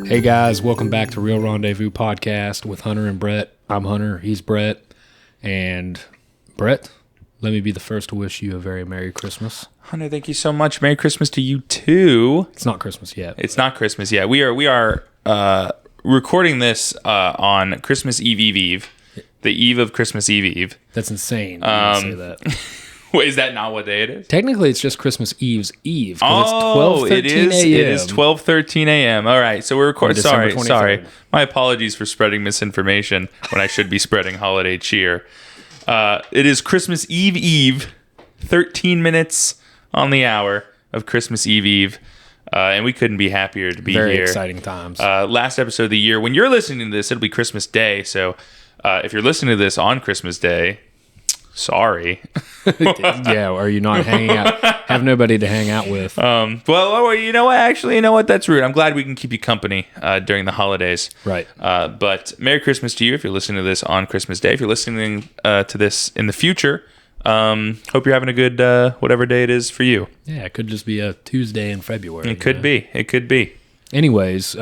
Hey guys, welcome back to Real Rendezvous Podcast with Hunter and Brett. I'm Hunter, he's Brett. And Brett, let me be the first to wish you a very Merry Christmas. Hunter, thank you so much. Merry Christmas to you too. It's not Christmas yet. It's not Christmas yet. We are recording this on Christmas Eve. The eve of Christmas Eve. That's insane. Say that. Wait, is that not what day it is? Technically, it's just Christmas Eve's Eve. Oh, it's 12:13 a.m. It is 12:13 a.m. All right, so we're recording. December Sorry. 23rd. My apologies for spreading misinformation when I should be spreading holiday cheer. It is Christmas Eve, 13 minutes on the hour of Christmas Eve. And we couldn't be happier to be Very here. exciting times. Last episode of the year. When you're listening to this, it'll be Christmas Day. So if you're listening to this on Christmas Day, sorry. Yeah, are you not hanging out? Have nobody to hang out with. Well, you know what? Actually, you know what? That's rude. I'm glad we can keep you company during the holidays. Right. But Merry Christmas to you if you're listening to this on Christmas Day. If you're listening to this in the future, hope you're having a good whatever day it is for you. Yeah, it could just be a Tuesday in February. It could be. It could be. Anyways,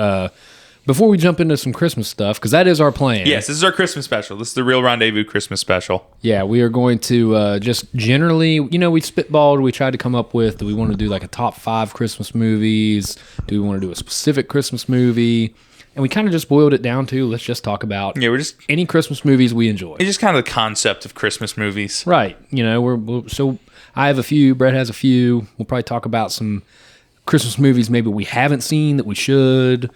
before we jump into some Christmas stuff, because that is our plan. Yes, this is our Christmas special. This is the Real Rendezvous Christmas special. Yeah, we are going to just generally, we spitballed. We tried to come up with, do we want to do like a top 5 Christmas movies? Do we want to do a specific Christmas movie? And we kind of just boiled it down to, let's just talk about we're just any Christmas movies we enjoy. It's just kind of the concept of Christmas movies. Right. So I have a few, Brett has a few. We'll probably talk about some Christmas movies maybe we haven't seen that we should.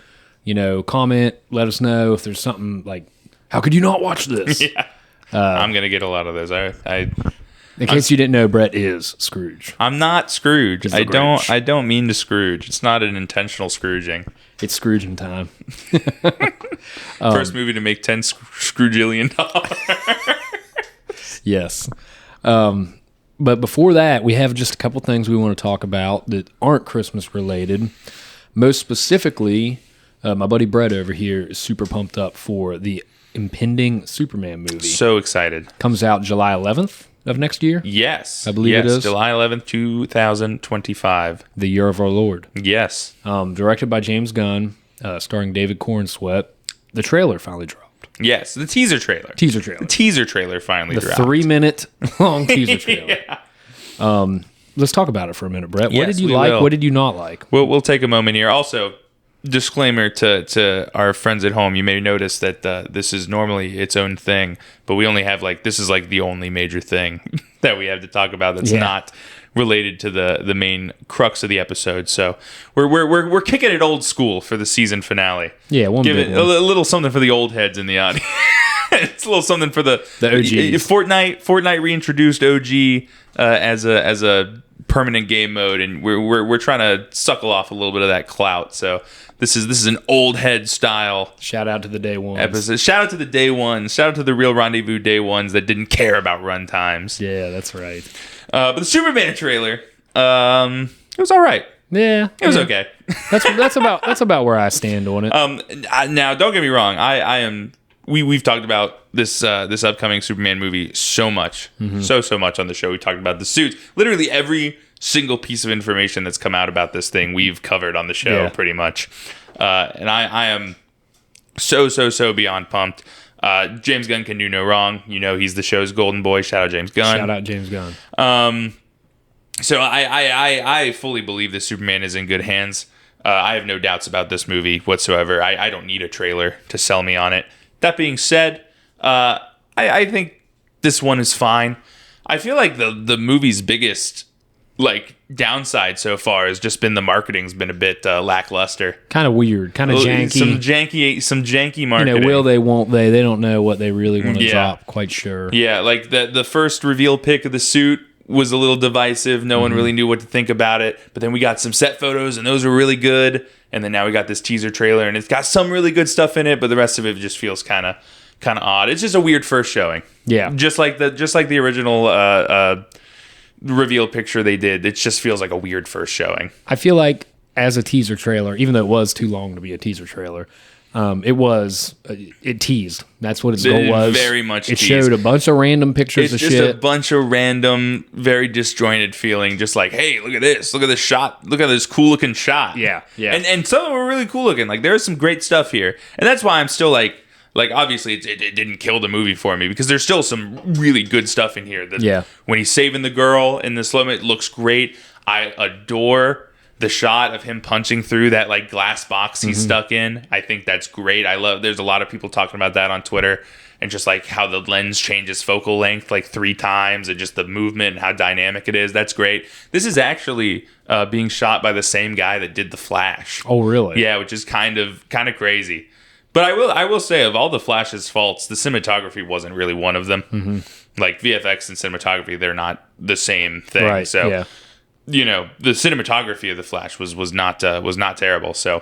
Comment, let us know if there's something like, how could you not watch this? Yeah. I'm going to get a lot of those. In case you didn't know, Brett is Scrooge. I'm not Scrooge. I Grinch. don't mean to Scrooge. It's not an intentional Scrooging. It's Scrooging time. First movie to make $10 Scroogillion. Yes. But before that, we have just a couple things we want to talk about that aren't Christmas related. Most specifically, my buddy Brett over here is super pumped up for the impending Superman movie. So excited. Comes out July 11th of next year. Yes. I believe it is. July 11th, 2025. The year of our Lord. Yes. Directed by James Gunn, starring David Cornsweet. The trailer finally dropped. Yes. The teaser trailer. The teaser trailer finally dropped. 3-minute long teaser trailer. Yeah. Let's talk about it for a minute, Brett. What Yes, did you we like? will. What did you not like? We'll take a moment here. Also, disclaimer to our friends at home. You may notice that this is normally its own thing, but we only have this is the only major thing that we have to talk about that's not related to the main crux of the episode. So we're kicking it old school for the season finale. Yeah, Give it a little something for the old heads in the audience. It's a little something for the OGs. Fortnite reintroduced OG as a permanent game mode, and we're trying to suckle off a little bit of that clout. So this is an old head style Shout out to the day ones. episode. Shout out to the day ones. Shout out to the Real Rendezvous day ones that didn't care about run times. Yeah, that's right. But the Superman trailer, it was all right. Yeah, It was okay. That's about where I stand on it. Now, don't get me wrong. I am. We've talked about this upcoming Superman movie so much, so much on the show. We talked about the suits. Literally every single piece of information that's come out about this thing we've covered on the show, pretty much. And I am so beyond pumped. James Gunn can do no wrong. He's the show's golden boy. Shout out James Gunn. Shout out James Gunn. So I fully believe that Superman is in good hands. I have no doubts about this movie whatsoever. I don't need a trailer to sell me on it. That being said, I think this one is fine. I feel like the movie's biggest downside so far has just been the marketing's been a bit lackluster. Kind of weird, kind of janky. Some janky marketing. Will they, won't they? They don't know what they really want to drop, quite sure. Yeah, the first reveal pic of the suit was a little divisive. No one really knew what to think about it. But then we got some set photos, and those were really good. And then now we got this teaser trailer, and it's got some really good stuff in it, but the rest of it just feels kind of odd. It's just a weird first showing. Yeah, just like the original reveal picture they did. It just feels like a weird first showing. I feel like as a teaser trailer, even though it was too long to be a teaser trailer, It teased. That's what its goal was. Very much It teased. showed a bunch of random pictures It's of just shit. a bunch of random, very disjointed feeling. Just like, hey, look at this. Look at this shot. Look at this cool looking shot. Yeah. And some of them were really cool looking. Like, there's some great stuff here. And that's why I'm still like obviously it didn't kill the movie for me, because there's still some really good stuff in here. When he's saving the girl in the slow-mo, it looks great. I adore the shot of him punching through that like glass box he's stuck in. I think that's great. There's a lot of people talking about that on Twitter, and just like how the lens changes focal length like 3 times, and just the movement and how dynamic it is. That's great. This is actually being shot by the same guy that did The Flash. Oh, really? Yeah, which is kind of crazy. But I will say, of all the Flash's faults, the cinematography wasn't really one of them. Like VFX and cinematography, they're not the same thing. Right. So Yeah. The cinematography of the Flash was not terrible. So,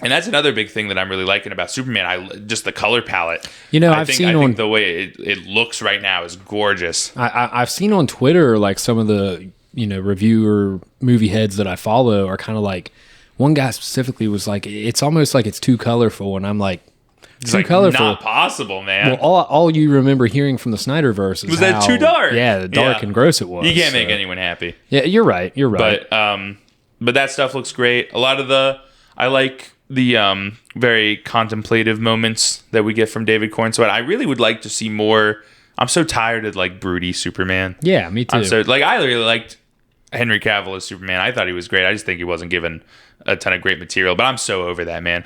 and that's another big thing that I'm really liking about Superman. Just the color palette. I think the way it looks right now is gorgeous. I've seen on Twitter, like, some of the reviewer movie heads that I follow are kind of like, one guy specifically was like, it's almost like it's too colorful, and I'm like, It's like colorful. Not possible, man. Well, all you remember hearing from the Snyderverse is that too dark. Yeah, dark and gross it was. You can't make anyone happy. Yeah, you're right. But that stuff looks great. A lot of I like the very contemplative moments that we get from David Cornsweet. I really would like to see more. I'm so tired of like broody Superman. Yeah, me too. I really liked Henry Cavill as Superman. I thought he was great. I just think he wasn't given a ton of great material, but I'm so over that, man.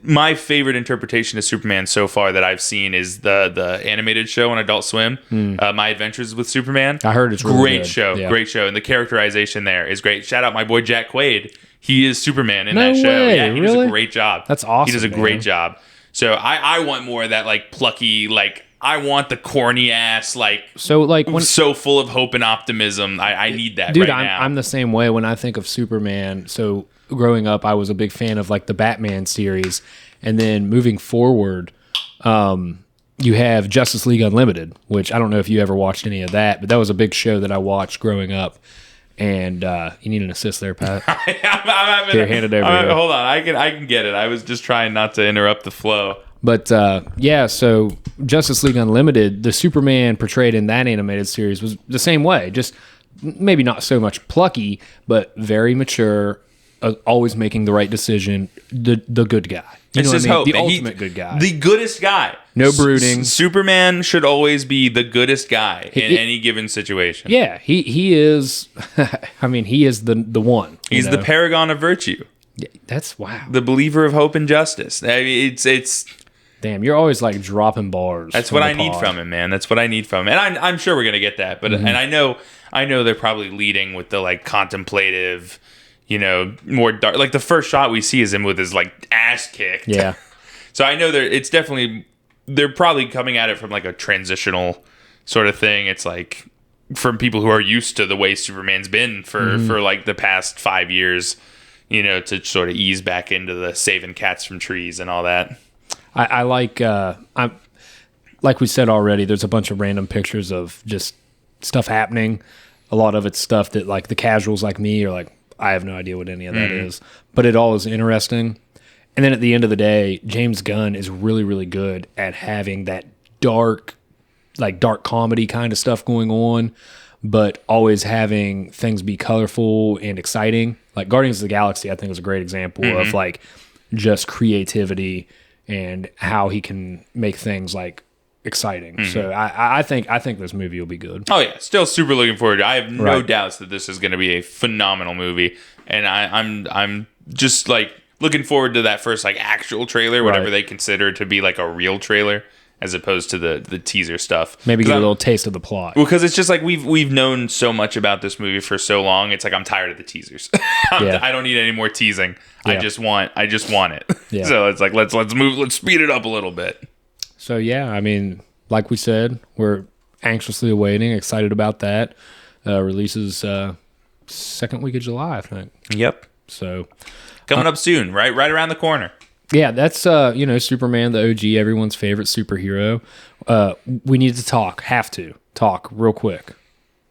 My favorite interpretation of Superman so far that I've seen is the animated show on Adult Swim, My Adventures with Superman. I heard it's really great good. show, Yeah. great show, and the characterization there is great. Shout out my boy Jack Quaid. He is Superman in No that show. way, Yeah, he does really? a great job. That's awesome. He does a great job. So I want more of that like plucky, like I want the corny ass, like so full of hope and optimism. I need that dude, right now. I'm the same way when I think of Superman. So growing up, I was a big fan of like the Batman series, and then moving forward, you have Justice League Unlimited, which I don't know if you ever watched any of that, but that was a big show that I watched growing up. And you need an assist there, Pat. Here, hand it over here. Hold on, I can get it. I was just trying not to interrupt the flow. But so Justice League Unlimited, the Superman portrayed in that animated series was the same way. Just maybe not so much plucky, but very mature, always making the right decision. The good guy. You know what I mean? Hope. The ultimate good guy. The goodest guy. No brooding. Superman should always be the goodest guy in any given situation. Yeah, he is. I mean, he is the one. He's the paragon of virtue. Yeah, that's wow. The believer of hope and justice. I mean, it's. Damn, you're always like dropping bars. That's what I need from him, man. That's what I need from him, and I'm sure we're gonna get that. But and I know they're probably leading with the like contemplative, more dark. Like the first shot we see is him with his like ass kicked. Yeah. So I know they're probably coming at it from like a transitional sort of thing. It's like from people who are used to the way Superman's been for like the past 5 years, to sort of ease back into the saving cats from trees and all that. I like like we said already, there's a bunch of random pictures of just stuff happening. A lot of it's stuff that like the casuals like me are like, I have no idea what any of that is, but it all is interesting. And then at the end of the day, James Gunn is really, really good at having that dark comedy kind of stuff going on, but always having things be colorful and exciting. Like Guardians of the Galaxy, I think is a great example of like just creativity and how he can make things like exciting. So I think this movie will be good. Oh yeah, still super looking forward to it. I have no doubts that this is going to be a phenomenal movie, and I'm just like looking forward to that first like actual trailer, whatever they consider to be like a real trailer, as opposed to the teaser stuff. Maybe get a little taste of the plot. Well, because it's just like we've known so much about this movie for so long. It's like I'm tired of the teasers. I don't need any more teasing. Yeah. I just want it. Yeah. So it's like let's speed it up a little bit. So yeah, I mean, like we said, we're anxiously awaiting, excited about that. Releases second week of July, I think. Yep. So coming up soon, right around the corner. Yeah, that's Superman, the OG, everyone's favorite superhero. We need to talk real quick.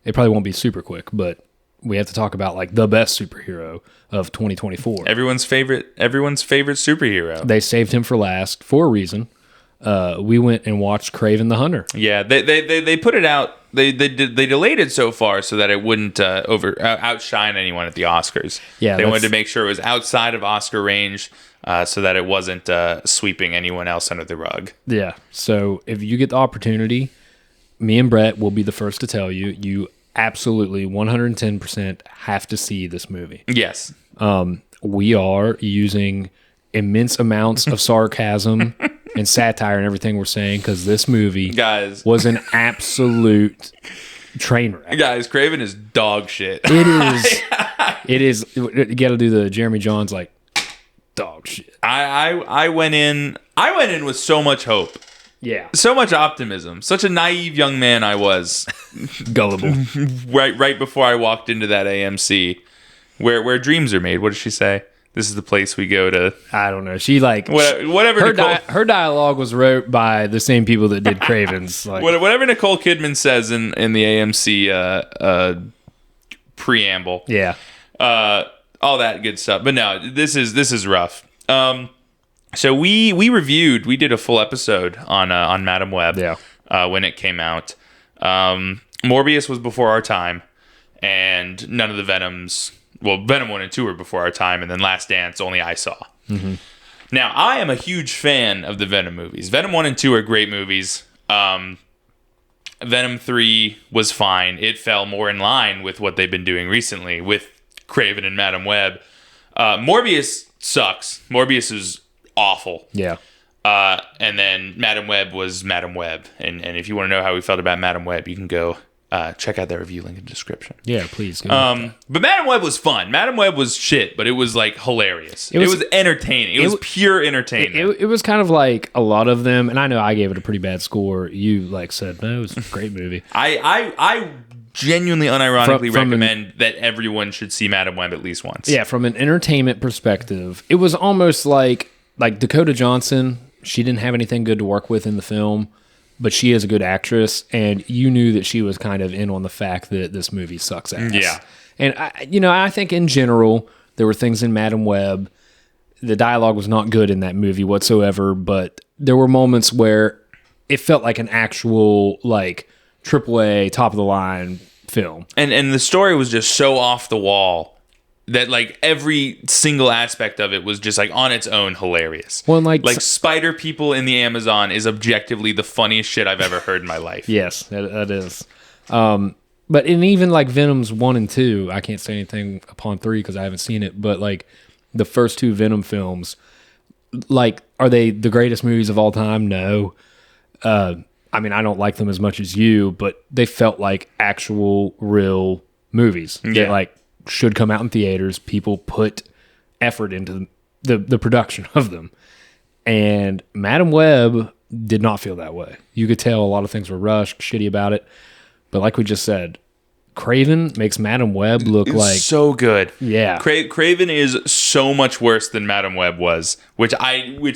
It probably won't be super quick, but we have to talk about like the best superhero of 2024. Everyone's favorite superhero. They saved him for last for a reason. We went and watched Kraven the Hunter. Yeah, they put it out. They delayed it so far so that it wouldn't outshine anyone at the Oscars. Yeah, they wanted to make sure it was outside of Oscar range, so that it wasn't sweeping anyone else under the rug. Yeah. So if you get the opportunity, me and Brett will be the first to tell you, you absolutely 110% have to see this movie. Yes. We are using immense amounts of sarcasm and satire and everything we're saying because this movie, guys, was an absolute train wreck. Guys, Kraven is dog shit. It is. It is. You got to do the Jeremy Johns like dog shit. I went in with so much hope. Yeah. So much optimism. Such a naive young man I was. Gullible. Right before I walked into that AMC where dreams are made. What does she say? This is the place we go to. I don't know. She like whatever. Her dialogue was wrote by the same people that did Kraven's. Like whatever Nicole Kidman says in the AMC preamble. Yeah. All that good stuff. But no, this is rough. So we did a full episode on Madam Web. Yeah. When it came out. Morbius was before our time, and none of the Venoms. Well, Venom 1 and 2 were before our time, and then Last Dance only I saw. Mm-hmm. Now, I am a huge fan of the Venom movies. Venom 1 and 2 are great movies. Venom 3 was fine. It fell more in line with what they've been doing recently with Kraven and Madam Web. Morbius sucks. Morbius is awful. Yeah. And then Madam Web was Madam Web. And if you want to know how we felt about Madam Web, you can go check out that review link in the description. Yeah, please. But Madam Web was fun. Madam Web was shit, but it was like hilarious. It was entertaining. It was pure entertainment. It was kind of like a lot of them, and I know I gave it a pretty bad score. You like said, no, it was a great movie. I genuinely, unironically recommend that everyone should see Madam Web at least once. Yeah, from an entertainment perspective, it was almost like Dakota Johnson. She didn't have anything good to work with in the film, but she is a good actress, and you knew that she was kind of in on the fact that this movie sucks ass. Yeah. And I think in general, there were things in Madam Web. The dialogue was not good in that movie whatsoever, but there were moments where it felt like an actual, like, AAA, top-of-the-line film. And the story was just so off the wall that, like, every single aspect of it was just, like, on its own hilarious. Well, like spider people in the Amazon is objectively the funniest shit I've ever heard in my life. Yes, that is. But in even, like, Venoms 1 and 2, I can't say anything upon 3 because I haven't seen it, but, like, the first two Venom films, like, are they the greatest movies of all time? No. I mean, I don't like them as much as you, but they felt like actual, real movies. Yeah. They, like, should come out in theaters. People put effort into the production of them. And Madam Web did not feel that way. You could tell a lot of things were rushed, shitty about it. But like we just said, Kraven makes Madam Web look like so good. Yeah. Kraven is so much worse than Madam Web was, which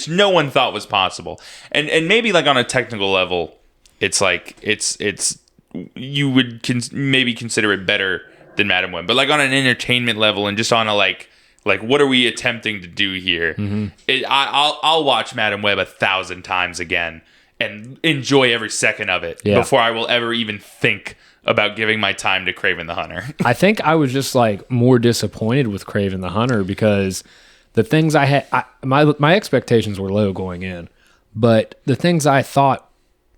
no one thought was possible. And maybe like on a technical level, it's like it's you would maybe consider it better than Madam Web, but like on an entertainment level and just on a like what are we attempting to do here? Mm-hmm. I'll watch Madam Web 1,000 times again and enjoy every second of it before I will ever even think about giving my time to Kraven the Hunter. I think I was just like more disappointed with Kraven the Hunter because the things I had, my expectations were low going in, but the things I thought,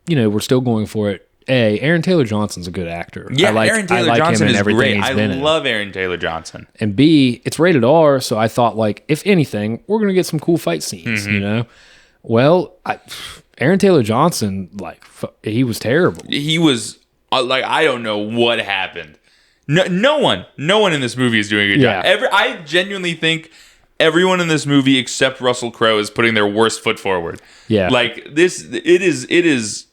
were still going for it. A, Aaron Taylor Johnson's a good actor. Yeah, Aaron Taylor Johnson is great. I love Aaron Taylor Johnson. And B, it's rated R, so I thought, like, if anything, we're going to get some cool fight scenes, Well, Aaron Taylor Johnson, like, he was terrible. He was, like, I don't know what happened. No one in this movie is doing a good job. I genuinely think everyone in this movie except Russell Crowe is putting their worst foot forward. Yeah. Like, it is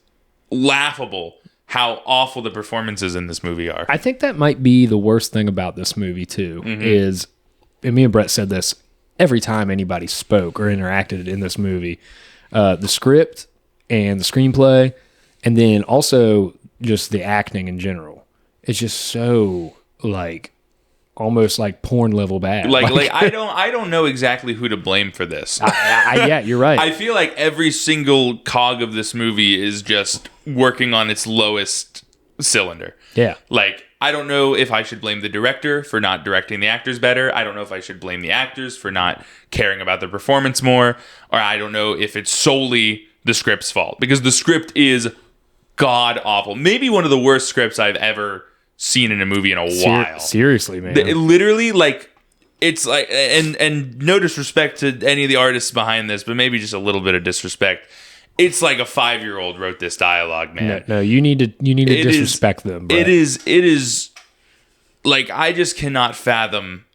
laughable how awful the performances in this movie are. I think that might be the worst thing about this movie too, is, and me and Brett said this every time anybody spoke or interacted in this movie, the script and the screenplay, and then also just the acting in general. It's just so, like, almost like porn level bad. Like I don't know exactly who to blame for this. Yeah, you're right. I feel like every single cog of this movie is just working on its lowest cylinder. Yeah. Like, I don't know if I should blame the director for not directing the actors better. I don't know if I should blame the actors for not caring about their performance more. Or I don't know if it's solely the script's fault. Because the script is god awful. Maybe one of the worst scripts I've ever seen in a movie in a while. Seriously, man. It literally, like, it's like, and no disrespect to any of the artists behind this, but maybe just a little bit of disrespect. It's like a 5-year-old wrote this dialogue, man. No, you need to disrespect them. Brett. It is like, I just cannot fathom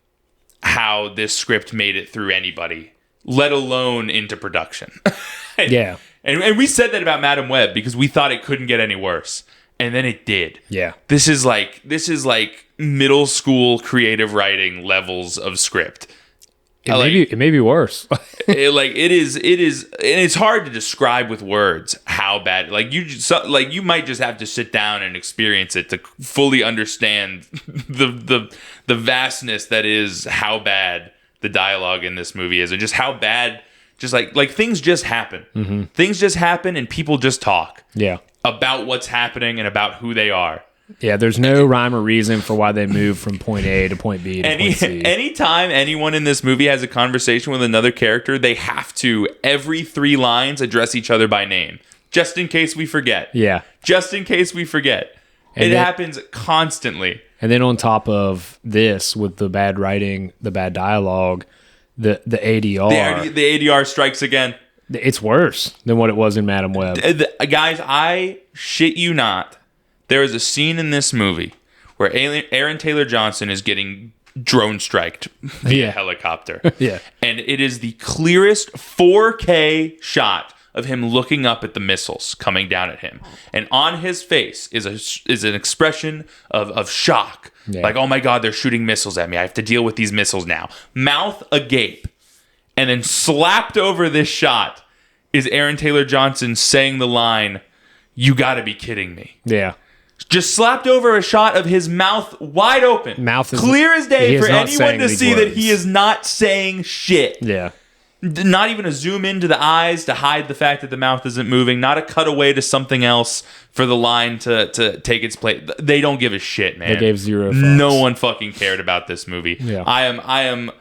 how this script made it through anybody, let alone into production. Yeah. And we said that about Madam Web because we thought it couldn't get any worse. And then it did. Yeah. This is like middle school creative writing levels of script. It may be worse. It is, and it's hard to describe with words how bad. Like, you might just have to sit down and experience it to fully understand the vastness that is how bad the dialogue in this movie is, and just how bad. Just like things just happen. Mm-hmm. Things just happen, and people just talk. Yeah. About what's happening and about who they are. Yeah, there's no rhyme or reason for why they move from point A to point B to point C. Anytime anyone in this movie has a conversation with another character, they have to, every 3 lines, address each other by name. Just in case we forget. Yeah. Just in case we forget. It happens constantly. And then on top of this, with the bad writing, the bad dialogue, the ADR. The ADR strikes again. It's worse than what it was in Madam Web. Guys, I shit you not. There is a scene in this movie where Aaron Taylor Johnson is getting drone striked via helicopter. Yeah. And it is the clearest 4K shot of him looking up at the missiles coming down at him. And on his face is an expression of shock. Yeah. Like, oh my God, they're shooting missiles at me. I have to deal with these missiles now. Mouth agape. And then slapped over this shot is Aaron Taylor Johnson saying the line, "You gotta be kidding me." Yeah. Just slapped over a shot of his mouth wide open. Mouth is clear as day for anyone to see words. that he is not saying shit. Yeah. Not even a zoom into the eyes to hide the fact that the mouth isn't moving. Not a cutaway to something else for the line to take its place. They don't give a shit, man. They gave 0 fucks. No one fucking cared about this movie. Yeah. I am.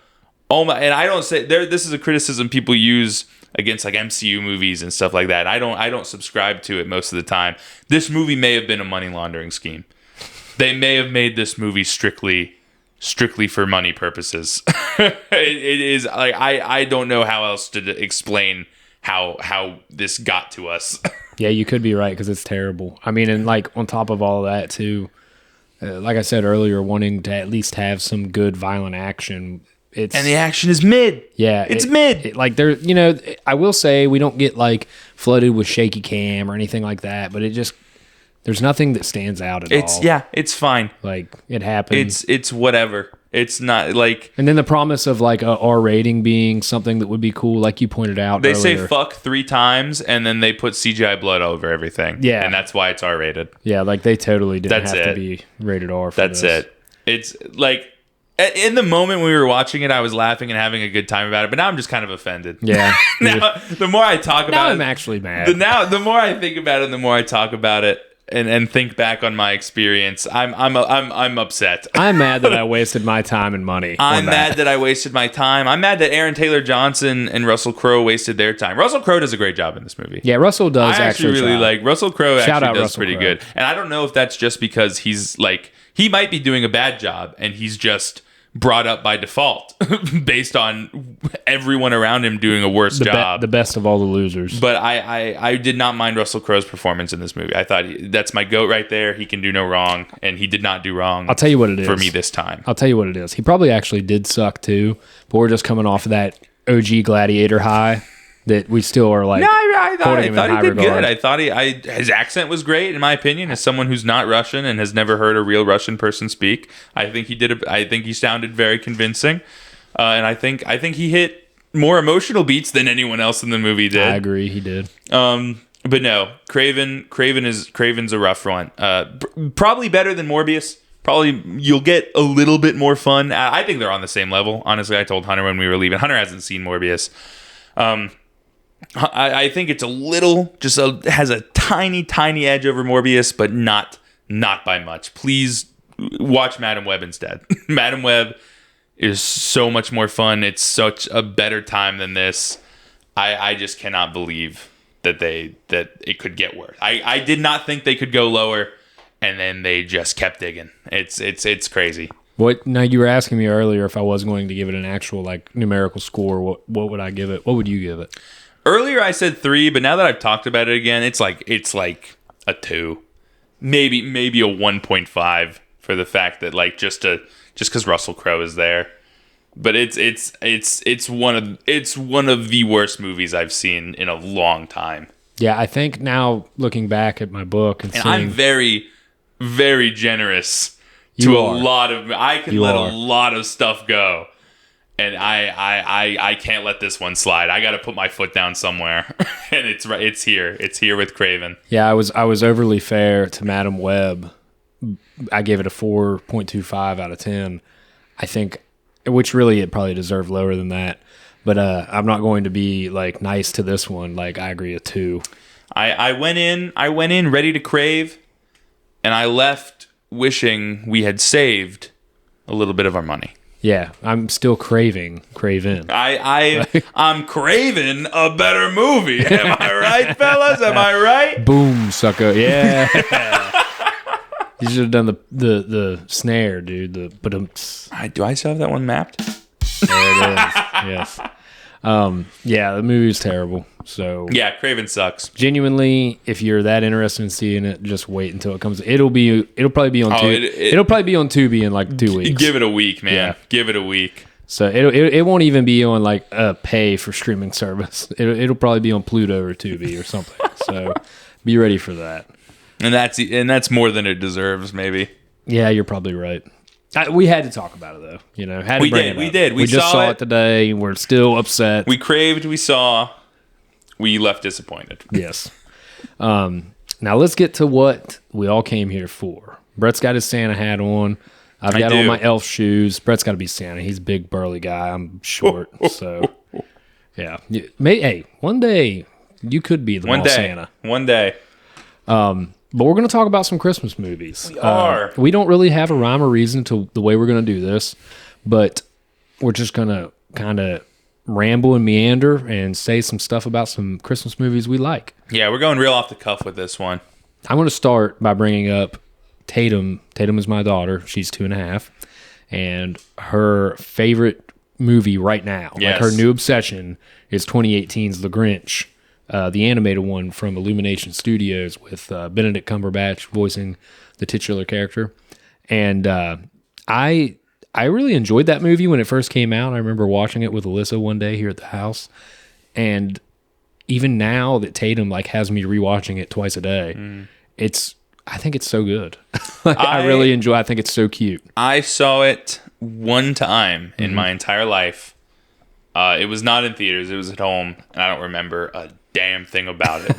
Oh my! And I don't say there. This is a criticism people use against like MCU movies and stuff like that. I don't subscribe to it most of the time. This movie may have been a money laundering scheme. They may have made this movie strictly for money purposes. it is like I don't know how else to explain how this got to us. Yeah, you could be right because it's terrible. I mean, and like on top of all of that too, like I said earlier, wanting to at least have some good violent action. And the action is mid. Yeah, it's mid. Like there, I will say we don't get like flooded with shaky cam or anything like that, but there's nothing that stands out at all. Yeah, it's fine. Like it happens. It's whatever. It's not like. And then the promise of like a R rating being something that would be cool, like you pointed out. They earlier. say fuck 3 times, and then they put CGI blood over everything. Yeah, and that's why it's R rated. Yeah, like they totally didn't have to be rated R. That's it. It's like. In the moment when we were watching it, I was laughing and having a good time about it, but now I'm just kind of offended. Yeah. Now, the more I talk about it, I'm actually mad. The more I think about it, and the more I talk about it, and think back on my experience, I'm upset. I'm mad that I wasted my time and money. I'm mad that I wasted my time. I'm mad that Aaron Taylor Johnson and Russell Crowe wasted their time. Russell Crowe does a great job in this movie. Yeah, Russell does. I actually really like Russell Crowe. Actually does pretty Crowe. Good, and I don't know if that's just because he's like he might be doing a bad job, and he's just brought up by default based on everyone around him doing a worse job. The best of all the losers. But I did not mind Russell Crowe's performance in this movie. I thought that's my GOAT right there. He can do no wrong, and he did not do wrong. I'll tell you what it is. For me this time. I'll tell you what it is. He probably actually did suck too, but we're just coming off of that OG Gladiator high that we still are like. No, I thought he did regard. good. I thought his accent was great in my opinion. As someone who's not Russian and has never heard a real Russian person speak, I think he sounded very convincing, and I think he hit more emotional beats than anyone else in the movie did. I agree, he did. But no, Kraven's a rough one. Probably better than Morbius. Probably you'll get a little bit more fun. I think they're on the same level. Honestly, I told Hunter when we were leaving. Hunter hasn't seen Morbius. I think it's has a tiny edge over Morbius, but not by much. Please watch Madam Web instead. Madam Web is so much more fun. It's such a better time than this. I just cannot believe that it could get worse. I did not think they could go lower, and then they just kept digging. It's crazy. What? Now, you were asking me earlier if I was going to give it an actual like numerical score. What would I give it? What would you give it? Earlier I said 3, but now that I've talked about it again, it's like a 2, maybe a 1.5 for the fact that like just because Russell Crowe is there. But it's one of the worst movies I've seen in a long time. Yeah, I think now looking back at my book and seeing, I'm very, very generous to a lot of. I can let a lot of stuff go, and I can't let this one slide. I got to put my foot down somewhere, and it's here. It's here with Kraven. Yeah, I was overly fair to Madam Web. I gave it a 4.25 out of 10. I think, which really it probably deserved lower than that. But I'm not going to be like nice to this one. Like, I agree, a 2. I went in ready to crave, and I left wishing we had saved a little bit of our money. Yeah, I'm still craving. I'm craving a better movie. Am I right, fellas? Am I right? Boom, sucker. Yeah. You should have done the snare, dude. Do I still have that one mapped? There it is. Yes. Yeah, the movie's terrible. So yeah, Kraven sucks. Genuinely, if you're that interested in seeing it, just wait until it comes. It'll probably be on it'll probably be on Tubi in like 2 weeks. Give it a week, man. Yeah. Give it a week. So it won't even be on like a pay for streaming service. It'll probably be on Pluto or Tubi or something. So be ready for that. And that's more than it deserves, maybe. Yeah, you're probably right. We had to talk about it, though. You know, we did. We just saw it today. We're still upset. We craved. We saw. We left disappointed. Yes. Now let's get to what we all came here for. Brett's got his Santa hat on. I've got on my elf shoes. Brett's got to be Santa. He's a big, burly guy. I'm short, so yeah. Hey, one day you could be the mall Santa. One day. But we're going to talk about some Christmas movies. We are. We don't really have a rhyme or reason to the way we're going to do this, but we're just going to kind of ramble and meander and say some stuff about some Christmas movies we like. Yeah, we're going real off the cuff with this one. I'm going to start by bringing up Tatum. Tatum is my daughter. She's 2.5. And her favorite movie right now, like her new obsession, is 2018's The Grinch. The animated one from Illumination Studios with Benedict Cumberbatch voicing the titular character. And I really enjoyed that movie when it first came out. I remember watching it with Alyssa one day here at the house. And even now that Tatum like has me rewatching it twice a day, I think it's so good. I really enjoy it. I think it's so cute. I saw it one time in my entire life. It was not in theaters. It was at home. And I don't remember a damn thing about it.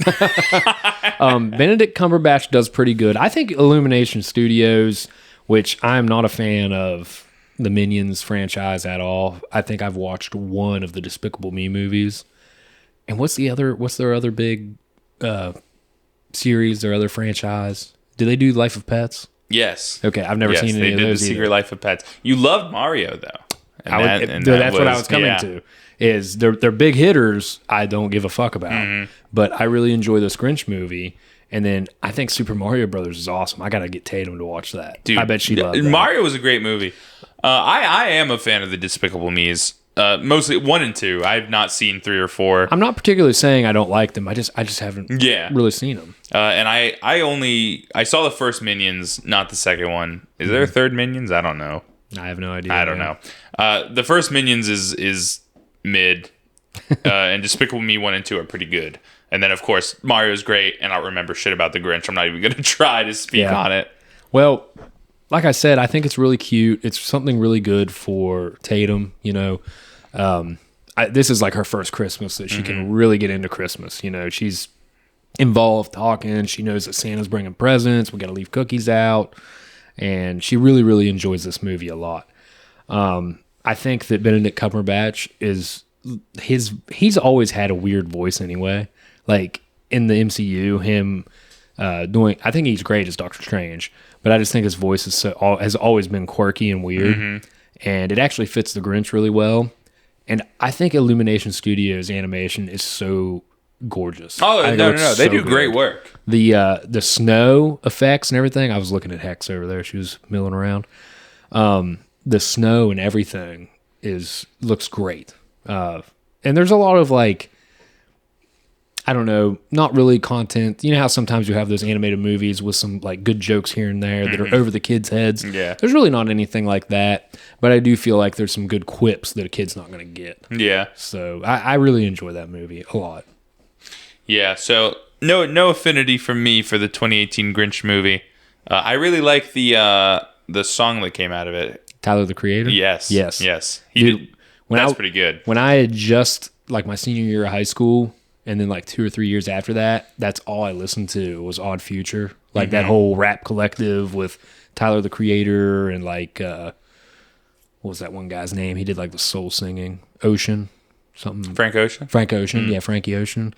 Benedict Cumberbatch does pretty good. I think Illumination Studios, which I'm not a fan of the Minions franchise at all. I think I've watched one of the Despicable Me movies. And what's their other big series, their other franchise? Do they do Life of Pets? Yes. Okay, I've never seen any of those. They did The Secret Life of Pets. You loved Mario though. That's what I was coming to. Is they're big hitters I don't give a fuck about. But I really enjoy this Grinch movie. And then I think Super Mario Brothers is awesome. I got to get Tatum to watch that. Dude, I bet she loved that. Mario was a great movie. I am a fan of the Despicable Me's. Mostly 1 and 2. I've not seen 3 or 4. I'm not particularly saying I don't like them. I just haven't really seen them. And I saw the first Minions, not the second one. Is there a third Minions? I don't know. I have no idea. I don't know. The first Minions is mid, and Despicable Me 1 and 2 are pretty good. And then, of course, Mario's great, and I don't remember shit about the Grinch. I'm not even going to try to speak on it. Well, like I said, I think it's really cute. It's something really good for Tatum, you know. This is like her first Christmas that she can really get into Christmas. You know, she's involved talking. She knows that Santa's bringing presents. We got to leave cookies out. and she really, really enjoys this movie a lot. I think that Benedict Cumberbatch he's always had a weird voice anyway. Like in the MCU, I think he's great as Doctor Strange, but I just think his voice has always been quirky and weird, and it actually fits the Grinch really well. And I think Illumination Studios animation is so gorgeous. Oh, no, they do great work. The snow effects and everything. I was looking at Hex over there. She was milling around. The snow and everything looks great. And there's a lot of like, I don't know, not really content. You know how sometimes you have those animated movies with some like good jokes here and there that are over the kids' heads? Yeah. There's really not anything like that, but I do feel like there's some good quips that a kid's not going to get. Yeah. So I really enjoy that movie a lot. Yeah, so no affinity from me for the 2018 Grinch movie. I really like the song that came out of it. Tyler, the Creator? Yes. Dude, That's pretty good. When I had just, like my senior year of high school, and then like 2 or 3 years after that, that's all I listened to was Odd Future. Like that whole rap collective with Tyler, the Creator, and like, what was that one guy's name? He did like the soul singing. Ocean. Something. Frank Ocean? Frank Ocean. Yeah, Frankie Ocean.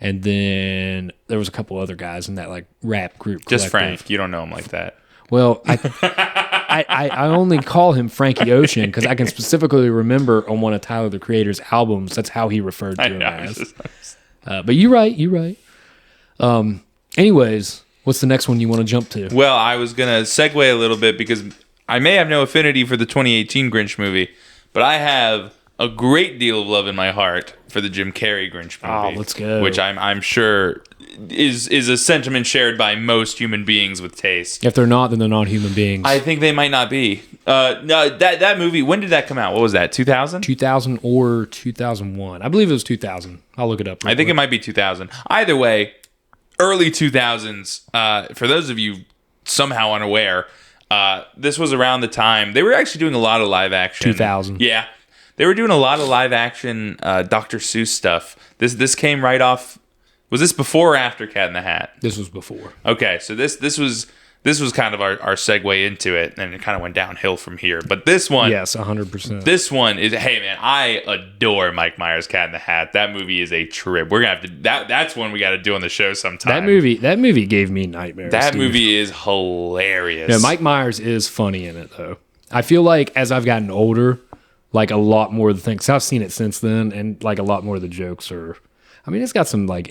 And then there was a couple other guys in that like rap group. Just collective. Frank. You don't know him like that. Well, I only call him Frankie Ocean because I can specifically remember on one of Tyler, the Creator's albums, that's how he referred to him as. But you're right. Anyways, what's the next one you want to jump to? Well, I was going to segue a little bit because I may have no affinity for the 2018 Grinch movie, but I have a great deal of love in my heart for the Jim Carrey Grinch movie. Oh, let's go. Which I'm sure is a sentiment shared by most human beings with taste. If they're not, then they're not human beings. I think they might not be. No, that movie, when did that come out? What was that, 2000? 2000 or 2001. I believe it was 2000. I'll look it up. I think it might be 2000. Either way, early 2000s, for those of you somehow unaware, this was around the time they were actually doing a lot of live action. 2000. Yeah. They were doing a lot of live action Dr. Seuss stuff. This came right off. Was this before or after Cat in the Hat? This was before. Okay, so this was kind of our segue into it, and it kind of went downhill from here. But this one, yes, 100%. This one is, hey man, I adore Mike Myers' Cat in the Hat. That movie is a trip. We're gonna have to. That's one we got to do on the show sometime. That movie gave me nightmares. That movie is hilarious. No, Mike Myers is funny in it though. I feel like as I've gotten older, like a lot more of the things I've seen it since then, and like a lot more of the jokes are. I mean, it's got some like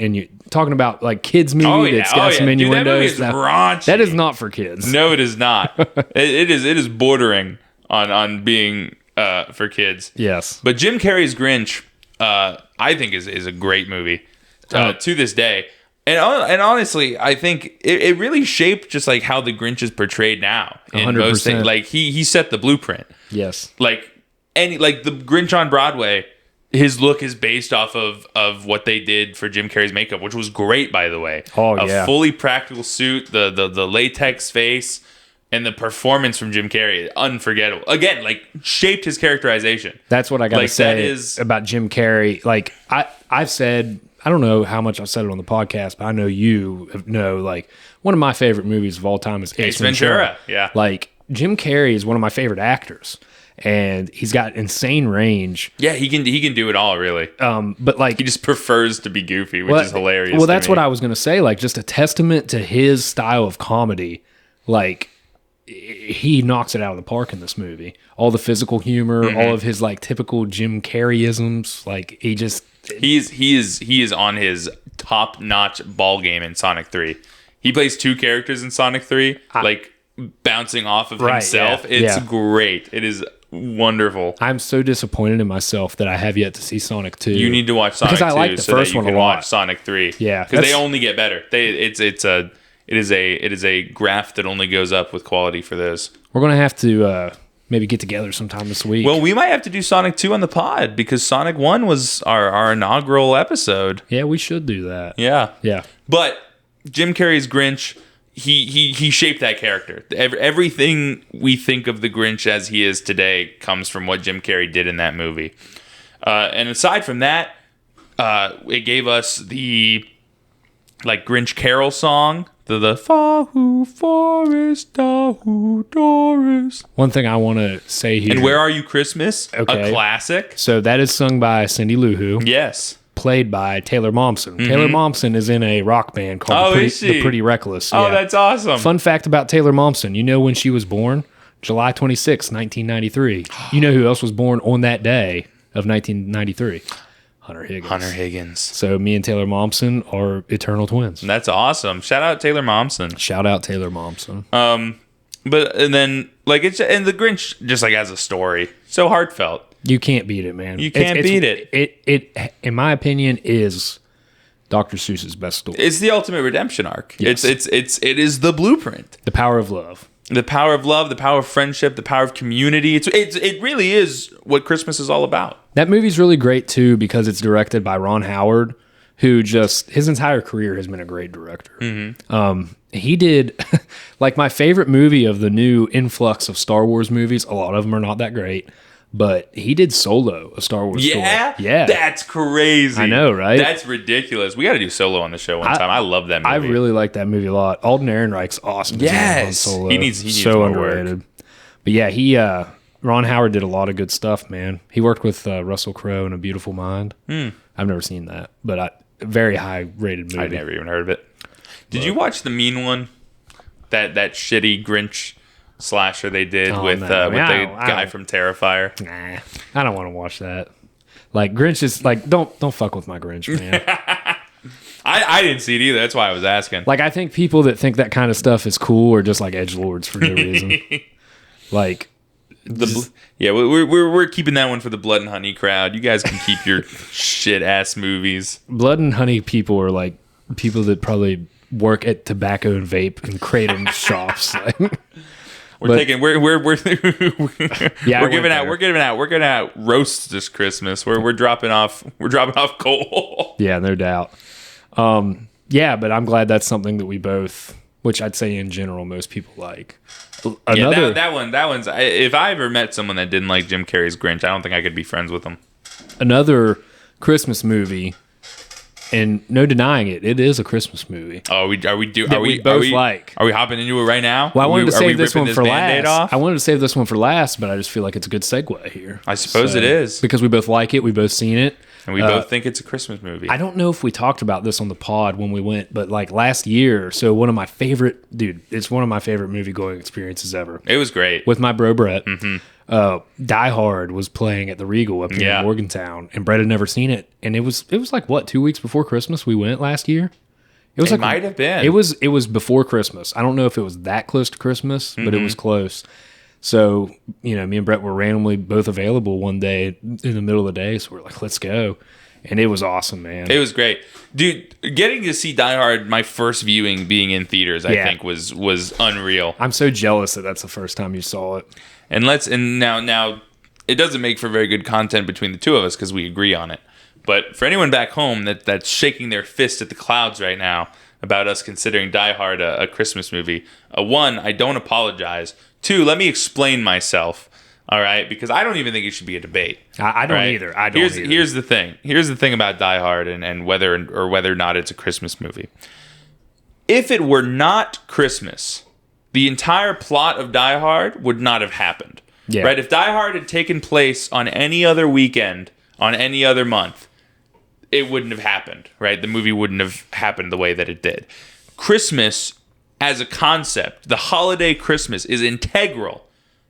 talking about like kids movie that's got some innuendos. Dude, that movie is raunchy. That is not for kids. No, it is not. it is bordering on being for kids. Yes, but Jim Carrey's Grinch, I think is a great movie to this day. And honestly, I think it really shaped just like how the Grinch is portrayed now. In 100%. most things, like he set the blueprint. Yes, like the Grinch on Broadway. His look is based off of what they did for Jim Carrey's makeup, which was great, by the way. Oh, a fully practical suit, the latex face, and the performance from Jim Carrey, unforgettable. Again, like shaped his characterization. That's what I got to say about Jim Carrey. Like I've said, I don't know how much I've said it on the podcast, but I know you know, like one of my favorite movies of all time is Ace Ventura. Yeah, like Jim Carrey is one of my favorite actors. And he's got insane range. Yeah, he can do it all, really. But like he just prefers to be goofy, which is hilarious. Well, that's what I was gonna say. Like, just a testament to his style of comedy. Like, he knocks it out of the park in this movie. All the physical humor, all of his like typical Jim Carreyisms. Like, he is on his top notch ball game in Sonic 3. He plays two characters in Sonic 3, like bouncing off of himself. Yeah, it's great. It is wonderful. I'm so disappointed in myself that I have yet to see Sonic 2. You need to watch Sonic 2 because I like the first one a lot. Watch Sonic 3. Yeah, because they only get better. It is a graph that only goes up with quality for those. We're gonna have to maybe get together sometime this week. Well, we might have to do Sonic 2 on the pod because Sonic 1 was our inaugural episode. Yeah, we should do that. Yeah. But Jim Carrey's Grinch, he shaped that character. Everything we think of the Grinch as he is today comes from what Jim Carrey did in that movie. And aside from that, it gave us the like Grinch Carol song. The Fahu Forest Dahu Doris. One thing I want to say here. And Where Are You Christmas? Okay. A classic. So that is sung by Cindy Lou Who. Yes. Played by Taylor Momsen. Taylor Momsen is in a rock band called The Pretty Reckless. Oh, Yeah. that's awesome. Fun fact about Taylor Momsen. You know when she was born? July 26, 1993. You know who else was born on that day of 1993? Hunter Higgins. So me and Taylor Momsen are eternal twins. That's awesome. Shout out Taylor Momsen. Shout out Taylor Momsen. But and then like it's and the Grinch just like has a story. So heartfelt. You can't beat it, man. You can't beat it. It in my opinion is Dr. Seuss's best story. It's the ultimate redemption arc. Yes. It is the blueprint. The power of love. The power of love, the power of friendship, the power of community. It really is what Christmas is all about. That movie's really great too because it's directed by Ron Howard, who just his entire career has been a great director. He did like my favorite movie of the new influx of Star Wars movies. A lot of them are not that great, but he did Solo, a Star Wars story. Yeah, that's crazy. I know, right? That's ridiculous. We got to do Solo on the show one time. I love that movie. I really like that movie a lot. Alden Ehrenreich's awesome. Yes, on Solo. he needs so more underrated. work. But yeah, Ron Howard did a lot of good stuff, man. He worked with Russell Crowe in A Beautiful Mind. I've never seen that, but very high rated movie. I never even heard of it. Did you watch the mean one? That shitty Grinch slasher they did with the guy from Terrifier. Nah, I don't want to watch that. Like Grinch is like don't fuck with my Grinch, man. I didn't see it either. That's why I was asking. Like I think people that think that kind of stuff is cool are just like edgelords for no reason. Like we're keeping that one for the Blood and Honey crowd. You guys can keep your shit ass movies. Blood and Honey people are like people that probably work at tobacco and vape and kratom shops. Like, we're giving out roasts this Christmas. We're dropping off coal. Yeah, no doubt. Yeah, but I'm glad that's something that we both, which I'd say in general most people like. That one's. If I ever met someone that didn't like Jim Carrey's Grinch, I don't think I could be friends with them. Another Christmas movie. And no denying it, it is a Christmas movie. Oh, are we hopping into it right now? Well, I wanted to save this one for last. I wanted to save this one for last, but I just feel like it's a good segue here. I suppose it is. Because we both like it, we both seen it. And we both think it's a Christmas movie. I don't know if we talked about this on the pod when we went, but like last year, so it's one of my favorite movie going experiences ever. It was great. With my bro Brett. Die Hard was playing at the Regal up here in Morgantown, and Brett had never seen it. And it was like what, 2 weeks before Christmas we went last year? It might have been. It was before Christmas. I don't know if it was that close to Christmas, but it was close. So, me and Brett were randomly both available one day in the middle of the day, so we're like, let's go. And it was awesome, man. It was great. Dude, getting to see Die Hard, my first viewing being in theaters, I think was unreal. I'm so jealous that that's the first time you saw it. And now it doesn't make for very good content between the two of us because we agree on it. But for anyone back home that's shaking their fist at the clouds right now about us considering Die Hard a Christmas movie, one, I don't apologize. Two, let me explain myself. All right, because I don't even think it should be a debate. I don't either. Here's the thing. Here's the thing about Die Hard and whether or not it's a Christmas movie. If it were not Christmas, the entire plot of Die Hard would not have happened. Yeah. Right? If Die Hard had taken place on any other weekend, on any other month, it wouldn't have happened, right? The movie wouldn't have happened the way that it did. Christmas as a concept, the holiday Christmas is integral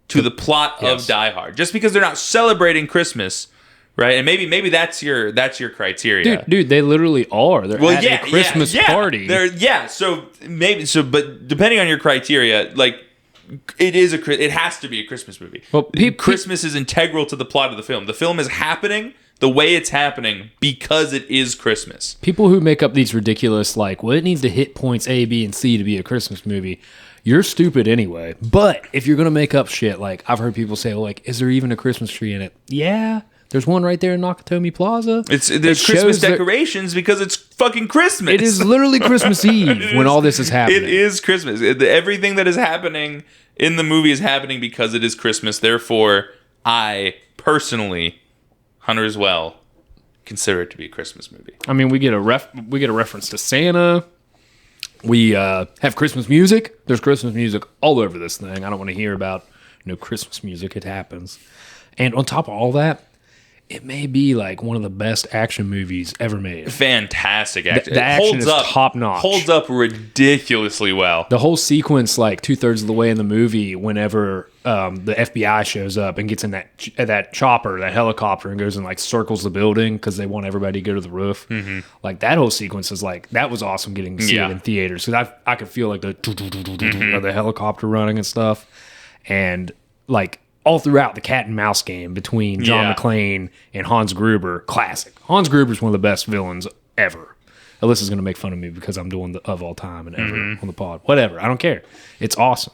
to the plot of Die Hard. Just because they're not celebrating Christmas, right? And maybe that's your criteria. Dude, they literally are. They're at a Christmas party. But depending on your criteria, like it has to be a Christmas movie. Well, Christmas is integral to the plot of the film. The film is happening the way it's happening because it is Christmas. People who make up these ridiculous, like, well, it needs to hit points A, B, and C to be a Christmas movie. You're stupid anyway. But if you're going to make up shit, like, I've heard people say, well, like, is there even a Christmas tree in it? Yeah. There's one right there in Nakatomi Plaza. There's Christmas decorations because it's fucking Christmas. It is literally Christmas Eve when all this is happening. It is Christmas. Everything that is happening in the movie is happening because it is Christmas. Therefore, I personally, Hunter as well, consider it to be a Christmas movie. I mean, we get a reference to Santa. We have Christmas music. There's Christmas music all over this thing. I don't want to hear about no Christmas music. It happens. And on top of all that, it may be like one of the best action movies ever made. Fantastic action. The action is top notch. Holds up ridiculously well. The whole sequence, like 2/3 of the way in the movie, whenever the FBI shows up and gets in that chopper, that helicopter, and goes and like circles the building because they want everybody to go to the roof. Mm-hmm. Like that whole sequence is like, that was awesome getting to see it in theaters. Because I could feel like the of the helicopter running and stuff. And like, all throughout the cat and mouse game between John McClane and Hans Gruber, classic. Hans Gruber is one of the best villains ever. Alyssa's going to make fun of me because I'm doing the of all time and ever on the pod. Whatever, I don't care. It's awesome.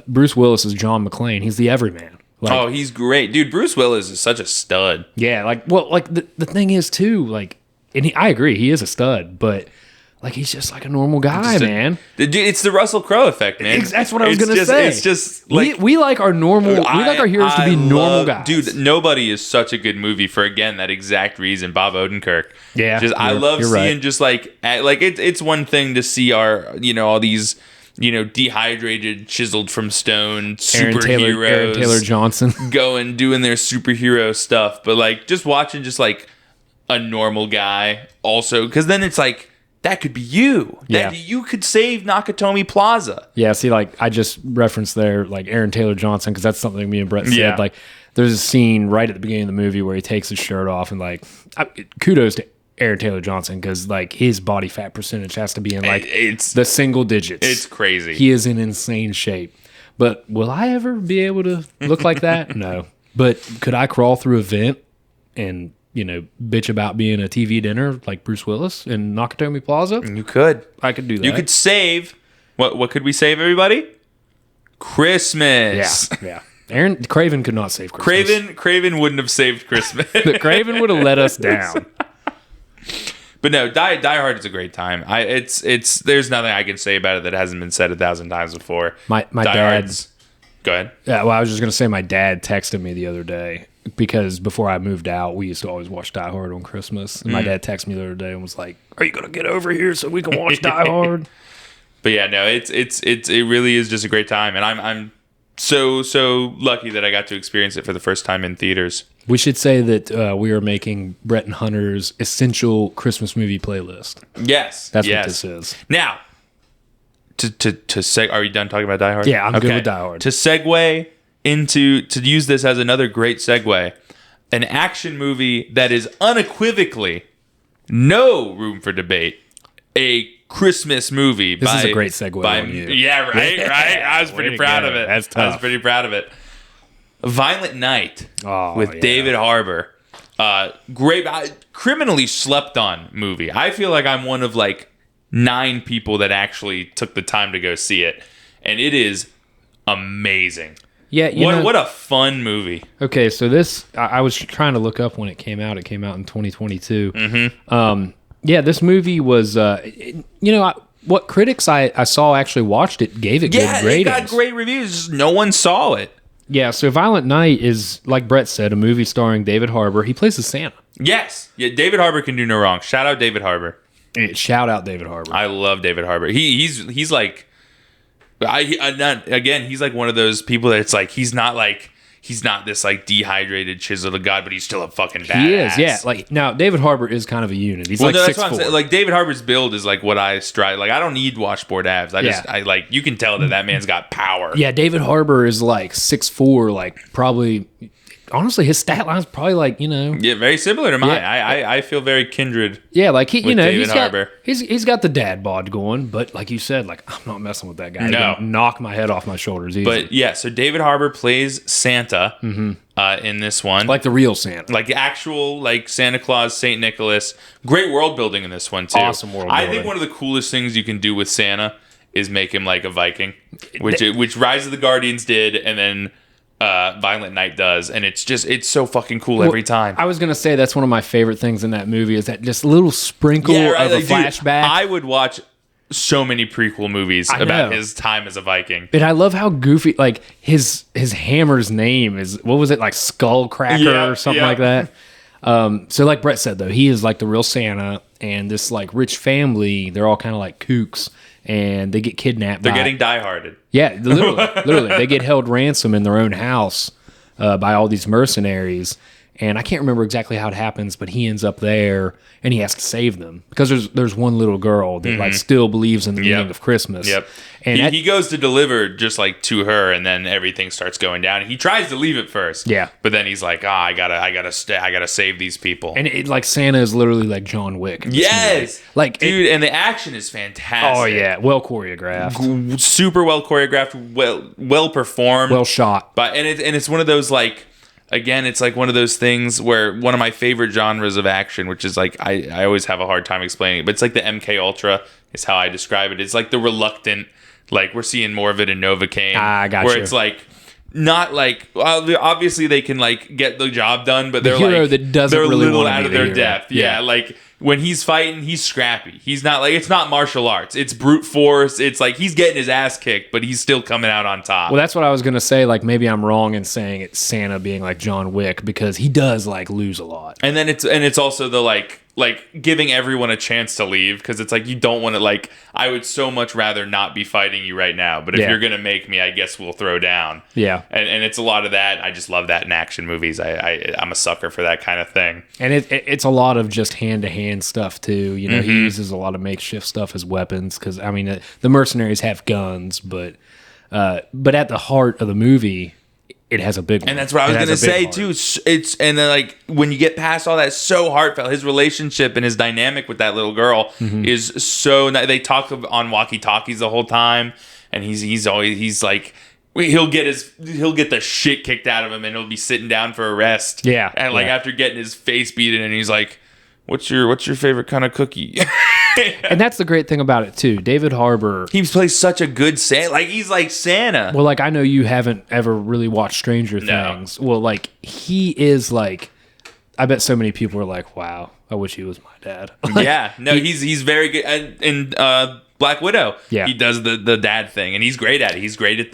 Bruce Willis is John McClane. He's the everyman. Like, he's great, dude. Bruce Willis is such a stud. Yeah, the thing is too, like, and I agree, he is a stud, but. Like, he's just like a normal guy, man. Dude, it's the Russell Crowe effect, man. That's what I was going to say. It's just like... We like our normal... we like our heroes to be normal guys. Dude, Nobody is such a good movie for, again, that exact reason. Bob Odenkirk. Yeah. I love seeing just like... it's one thing to see our, all these... dehydrated, chiseled from stone superheroes. Aaron Taylor Johnson. Going, doing their superhero stuff. But, like, just watching just, like, a normal guy also... Because then it's like... That could be you. Yeah. You could save Nakatomi Plaza. Yeah, see, like, I just referenced there, like, Aaron Taylor Johnson, because that's something me and Brett said. Yeah. Like, there's a scene right at the beginning of the movie where he takes his shirt off, and, like, kudos to Aaron Taylor Johnson, because, like, his body fat percentage has to be in, like, the single digits. It's crazy. He is in insane shape. But will I ever be able to look like that? No. But could I crawl through a vent and... bitch about being a TV dinner like Bruce Willis in Nakatomi Plaza? You could. I could do that. You could save... What could we save, everybody? Christmas. Yeah. Kraven could not save Christmas. Kraven wouldn't have saved Christmas. Kraven would have let us down. But no, Die Hard is a great time. There's nothing I can say about it that hasn't been said 1,000 times before. My dad's... Go ahead. Yeah, well, I was just going to say my dad texted me the other day because before I moved out, we used to always watch Die Hard on Christmas. And my dad texted me the other day and was like, "Are you going to get over here so we can watch Die Hard?" But yeah, no, it really is just a great time, and I'm so lucky that I got to experience it for the first time in theaters. We should say that we are making Brett and Hunter's essential Christmas movie playlist. Yes, that's what this is. Now, are you done talking about Die Hard? Yeah, I'm good with Die Hard. To segue to use this as another great segue, an action movie that is unequivocally no room for debate, a Christmas movie. This is a great segue on you. Yeah, right. I was pretty proud of it. That's tough. I was pretty proud of it. Violent Night with David Harbour. Great, criminally slept on movie. I feel like I'm one of like 9 people that actually took the time to go see it, and it is amazing. Yeah, what a fun movie. Okay, so this I was trying to look up when it came out. It came out in 2022. Mm-hmm. This movie was what critics I saw actually watched it gave it good ratings. Yeah, it got great reviews. No one saw it. Yeah, so Violent Night is, like Brett said, a movie starring David Harbour. He plays the Santa. Yes. Yeah, David Harbour can do no wrong. Shout out David Harbour. Shout out David Harbour. I love David Harbour. He's like... he's like one of those people that it's like he's not this like dehydrated chiseled god, but he's still a fucking badass. He is, yeah. Like now, David Harbour is kind of a unit. He's that's 6'4". What I'm saying. Like David Harbour's build is like what I strive. Like I don't need washboard abs. I like you can tell that man's got power. Yeah, David Harbour is like 6'4", like probably. Honestly, his stat line is probably like Yeah, very similar to mine. Yeah. I feel very kindred. Yeah, like David Harbour. He's got the dad bod going, but like you said, like I'm not messing with that guy. No, he's gonna knock my head off my shoulders easy. But yeah, so David Harbour plays Santa in this one, like the real Santa, like the actual like Santa Claus, Saint Nicholas. Great world building in this one too. Awesome world building. I think one of the coolest things you can do with Santa is make him like a Viking, which Rise of the Guardians did, and then. Violent Night does, and it's so fucking cool every time. I was gonna say that's one of my favorite things in that movie is that just little sprinkle of a flashback. I would watch so many prequel movies about his time as a Viking. And I love how goofy, like his hammer's name is, what was it, like Skullcracker or something like that. So like Brett said though, he is like the real Santa, and this like rich family, they're all kind of like kooks, and they get kidnapped. They're getting die-harded. Yeah, literally. They get held ransom in their own house by all these mercenaries. And I can't remember exactly how it happens, but he ends up there and he has to save them because there's one little girl that like still believes in the meaning of Christmas. Yep. And he goes to deliver just like to her, and then everything starts going down. He tries to leave at first. Yeah. But then he's like, I gotta save these people. And it, like Santa is literally like John Wick. Yes. Like dude, and the action is fantastic. Oh yeah, well choreographed, super well choreographed, well performed, well shot. But it's one of those like. Again, it's like one of those things where one of my favorite genres of action, which is like I always have a hard time explaining it, but it's like the MK Ultra is how I describe it. It's like the reluctant, like we're seeing more of it in Novocaine. I got where you. it's like not like obviously they can like get the job done, but they're hero like that doesn't they're a really little wanna out be of the their hero. depth. Yeah. Like when he's fighting, he's scrappy. He's not like it's not martial arts. It's brute force. It's like he's getting his ass kicked, but he's still coming out on top. Well, that's what I was gonna say. Like maybe I'm wrong in saying it's Santa being like John Wick because he does like lose a lot. And then it's also the like giving everyone a chance to leave because it's like you don't want to like I would so much rather not be fighting you right now, but if you're gonna make me, I guess we'll throw down. Yeah. And it's a lot of that. I just love that in action movies. I'm a sucker for that kind of thing. And it's a lot of just hand-to-hand stuff too. You know, he uses a lot of makeshift stuff as weapons because I mean the mercenaries have guns, but at the heart of the movie, it has a big one. And that's what I was gonna say heart. too. It's and then like when you get past all that, so heartfelt. His relationship and his dynamic with that little girl is so. They talk on walkie-talkies the whole time, and he's always like. He'll get the shit kicked out of him, and he'll be sitting down for a rest. Yeah, and like after getting his face beaten, and he's like, "What's your favorite kind of cookie?" And that's the great thing about it too. David Harbour. He plays such a good Santa. Like he's like Santa. Well, like I know you haven't ever really watched Stranger Things. Well, like he is like. I bet so many people are like, "Wow, I wish he was my dad." Yeah, no, he's very good. And in Black Widow, he does the dad thing, and he's great at it. He's great at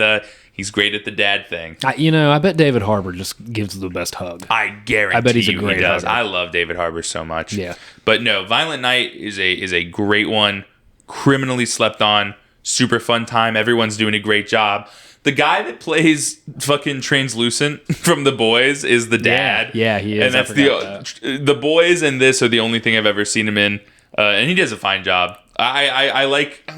the dad thing. I bet David Harbour just gives the best hug. I guarantee. I bet he's a great he does. hugger. I love David Harbour so much. Yeah, but no, Violent Night is a great one. Criminally slept on. Super fun time. Everyone's doing a great job. The guy that plays fucking Translucent from The Boys is the dad. Yeah, he is. And that's The Boys and this are the only thing I've ever seen him in. And he does a fine job. I like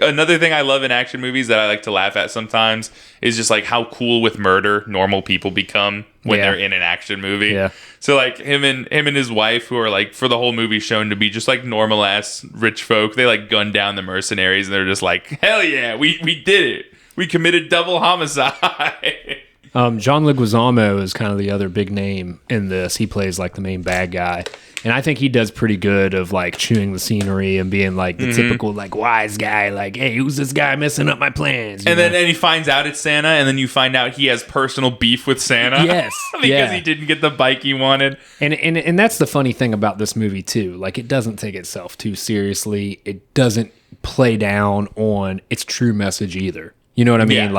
another thing I love in action movies that I like to laugh at sometimes is just like how cool with murder normal people become when they're in an action movie. Yeah. So like him and his wife, who are like for the whole movie shown to be just like normal ass rich folk, they like gun down the mercenaries and they're just like, hell yeah, we did it. We committed double homicide. John Leguizamo is kind of the other big name in this. He plays like the main bad guy. And I think he does pretty good of like chewing the scenery and being like the typical like wise guy, like, hey, who's this guy messing up my plans? And then he finds out it's Santa, and then you find out he has personal beef with Santa. Yes. because he didn't get the bike he wanted. And that's the funny thing about this movie too. Like it doesn't take itself too seriously. It doesn't play down on its true message either. You know what I mean?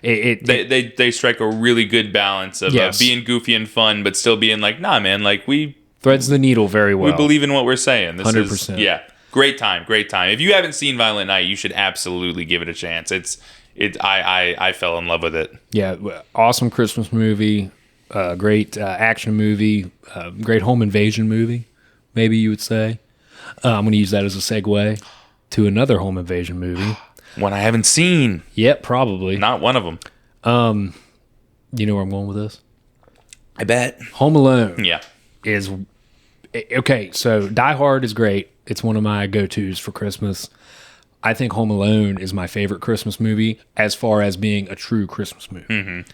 They strike a really good balance of being goofy and fun, but still being like, nah, man, like we threads the needle very well. We believe in what we're saying. This 100%. is great time. If you haven't seen Violent Night, you should absolutely give it a chance. I fell in love with it. Yeah, awesome Christmas movie, great action movie, great home invasion movie. Maybe you would say. I'm going to use that as a segue to another home invasion movie. One I haven't seen. Yep, probably. Not one of them. You know where I'm going with this? I bet. Home Alone. Yeah. Is okay. So Die Hard is great. It's one of my go-tos for Christmas. I think Home Alone is my favorite Christmas movie as far as being a true Christmas movie. Mm-hmm.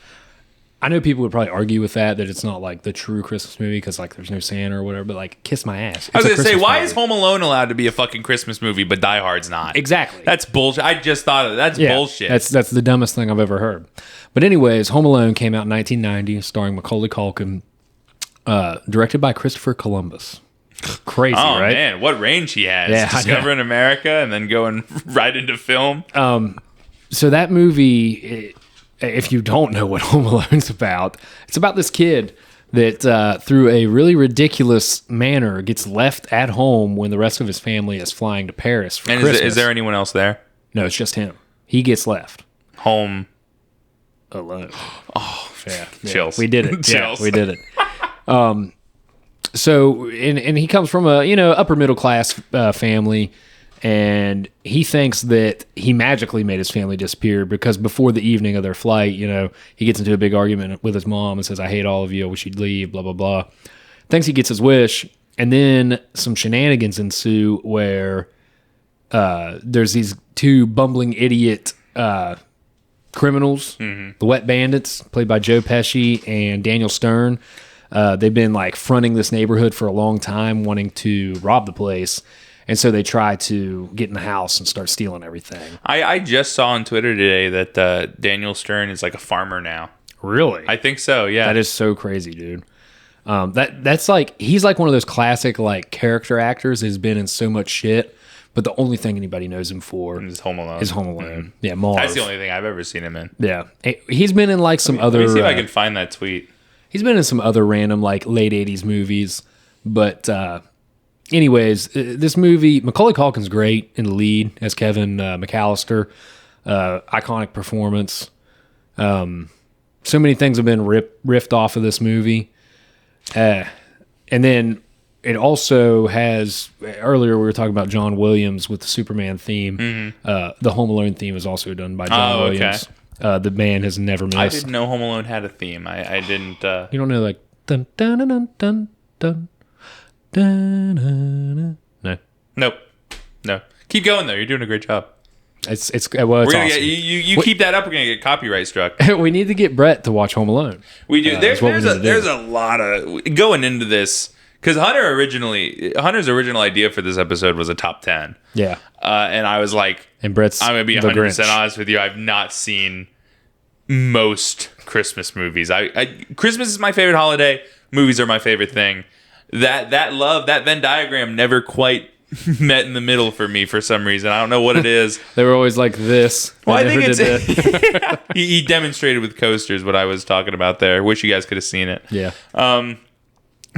I know people would probably argue with that it's not like the true Christmas movie because like there's no Santa or whatever, but like kiss my ass. I was going to say, why is Home Alone allowed to be a fucking Christmas movie, but Die Hard's not? Exactly. That's bullshit. I just thought of that's bullshit. That's the dumbest thing I've ever heard. But anyways, Home Alone came out in 1990, starring Macaulay Culkin, directed by Christopher Columbus. Crazy, right? Oh, man. What range he has. Discovering America and then going right into film. So that movie... if you don't know what Home Alone's about, it's about this kid that through a really ridiculous manner gets left at home when the rest of his family is flying to Paris for Christmas. Is there anyone else there? No, it's just him. He gets left Home alone. Oh, Yeah. chills. We did it. Chills. Yeah, we did it. So, and he comes from a, upper middle class family, and he thinks that he magically made his family disappear because before the evening of their flight, he gets into a big argument with his mom and says, "I hate all of you. I wish you'd leave, blah, blah, blah." Thinks he gets his wish. And then some shenanigans ensue where there's these two bumbling idiot criminals, the Wet Bandits, played by Joe Pesci and Daniel Stern. They've been like fronting this neighborhood for a long time, wanting to rob the place. And so they try to get in the house and start stealing everything. I just saw on Twitter today that Daniel Stern is like a farmer now. Really? I think so, yeah. That is so crazy, dude. That's like, he's like one of those classic like character actors that's been in so much shit, but the only thing anybody knows him for is Home Alone. Mm-hmm. Yeah, Marv. That's the only thing I've ever seen him in. Yeah. He's been in like some other... Let me see if I can find that tweet. He's been in some other random like late 80s movies, but anyways, this movie, Macaulay Culkin's great in the lead as Kevin McAllister. Iconic performance. So many things have been riffed off of this movie. And then it also has, earlier we were talking about John Williams with the Superman theme. Mm-hmm. The Home Alone theme is also done by John Williams. The man has never missed. I didn't know Home Alone had a theme. I didn't. You don't know like dun dun dun dun dun dun dun. No. Nope. No. Keep going though. You're doing a great job. It's we're gonna awesome. get you keep that up. We're gonna get copyright struck. We need to get Brett to watch Home Alone. We do. There's a lot of going into this because Hunter's original idea for this episode was a top 10. Yeah. And I was like, and Brett's I'm gonna be 100% honest with you. I've not seen most Christmas movies. Christmas is my favorite holiday. Movies are my favorite thing. That Venn diagram never quite met in the middle for me for some reason. I don't know what it is. They were always like this. Well, I think it's he demonstrated with coasters what I was talking about there. Wish you guys could have seen it. Yeah.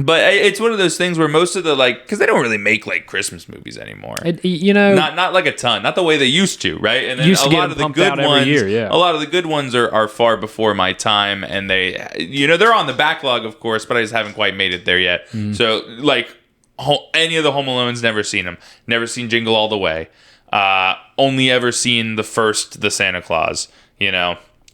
But it's one of those things where most of the because they don't really make like Christmas movies anymore. Not like a ton, not the way they used to, right? And then used to a lot of the good ones, a lot of the good ones are far before my time, and they, they're on the backlog, of course, but I just haven't quite made it there yet. Mm. So any of the Home Alones, never seen them, never seen Jingle All the Way, only ever seen the first, the Santa Claus,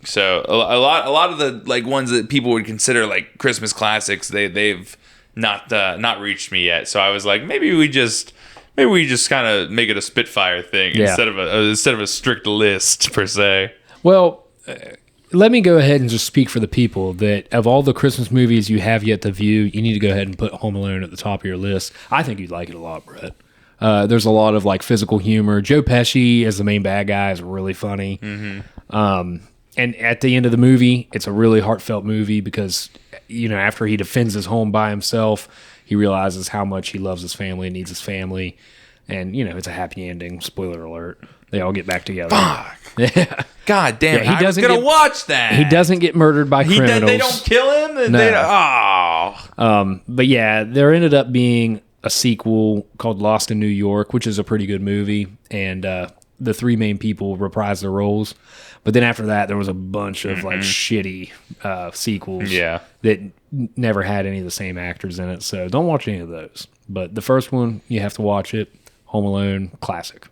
So a lot of the ones that people would consider like Christmas classics, they've not reached me yet. So I was like, maybe we just kind of make it a Spitfire thing instead of a strict list per se. Well, let me go ahead and just speak for the people that of all the Christmas movies you have yet to view, you need to go ahead and put Home Alone at the top of your list. I think you'd like it a lot, Brett. There's a lot of like physical humor. Joe Pesci as the main bad guy is really funny. Mm-hmm. And at the end of the movie, it's a really heartfelt movie because, after he defends his home by himself, he realizes how much he loves his family and needs his family. And, it's a happy ending. Spoiler alert. They all get back together. Fuck. Yeah. God damn it. I was going to watch that. He doesn't get murdered by criminals. They don't kill him? And no. But yeah, there ended up being a sequel called Lost in New York, which is a pretty good movie. And the three main people reprise their roles. But then after that, there was a bunch of shitty sequels that never had any of the same actors in it. So don't watch any of those. But the first one, you have to watch it. Home Alone, classic.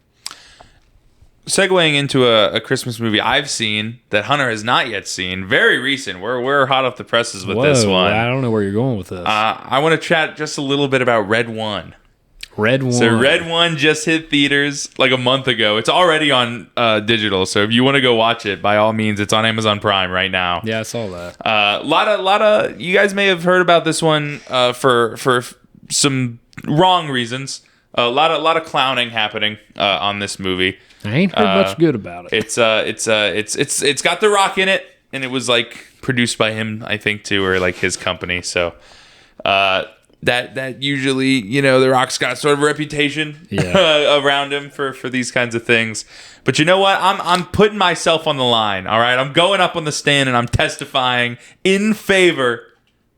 Segueing into a Christmas movie I've seen that Hunter has not yet seen, very recent. We're hot off the presses with this one. I don't know where you're going with this. I want to chat just a little bit about Red One. Red One. So Red One just hit theaters like a month ago. It's already on digital. So if you want to go watch it, by all means, it's on Amazon Prime right now. Yeah, I saw that. A lot of you guys may have heard about this one for some wrong reasons. A lot of clowning happening on this movie. I ain't heard much good about it. It's got The Rock in it, and it was like produced by him, I think, too, or like his company. So that usually, The Rock's got sort of a reputation around him for these kinds of things. But you know what? I'm putting myself on the line. All right, I'm going up on the stand and I'm testifying in favor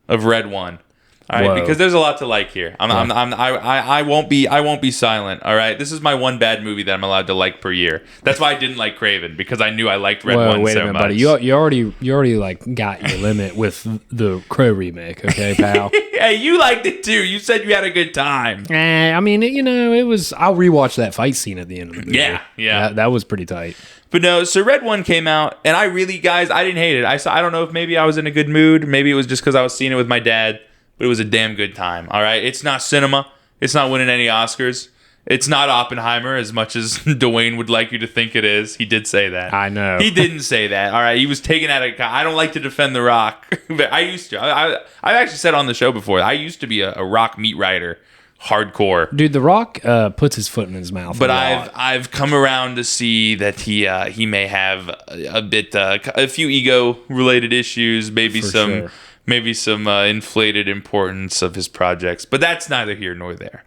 of Red One. All right, Whoa. because there's a lot to like here. I won't be silent. All right, this is my one bad movie that I'm allowed to like per year. That's why I didn't like Kraven, because I knew I liked Red One wait so a minute, much. buddy. You already like got your limit with the Crow remake, okay, pal? Hey, you liked it too. You said you had a good time. I mean, it was. I'll rewatch that fight scene at the end of the movie. Yeah. That was pretty tight. But no, so Red One came out, and I really, guys, I didn't hate it. I don't know if maybe I was in a good mood. Maybe it was just because I was seeing it with my dad. But it was a damn good time, all right? It's not cinema. It's not winning any Oscars. It's not Oppenheimer, as much as Dwayne would like you to think it is. He did say that. I know. He didn't say that, all right? He was taken out of... I don't like to defend The Rock. But I used to. I've actually said on the show before, I used to be a Rock meat writer, hardcore. Dude, The Rock puts his foot in his mouth. But I've come around to see that he may have a few ego-related issues, maybe For some... sure. Maybe some inflated importance of his projects, but that's neither here nor there.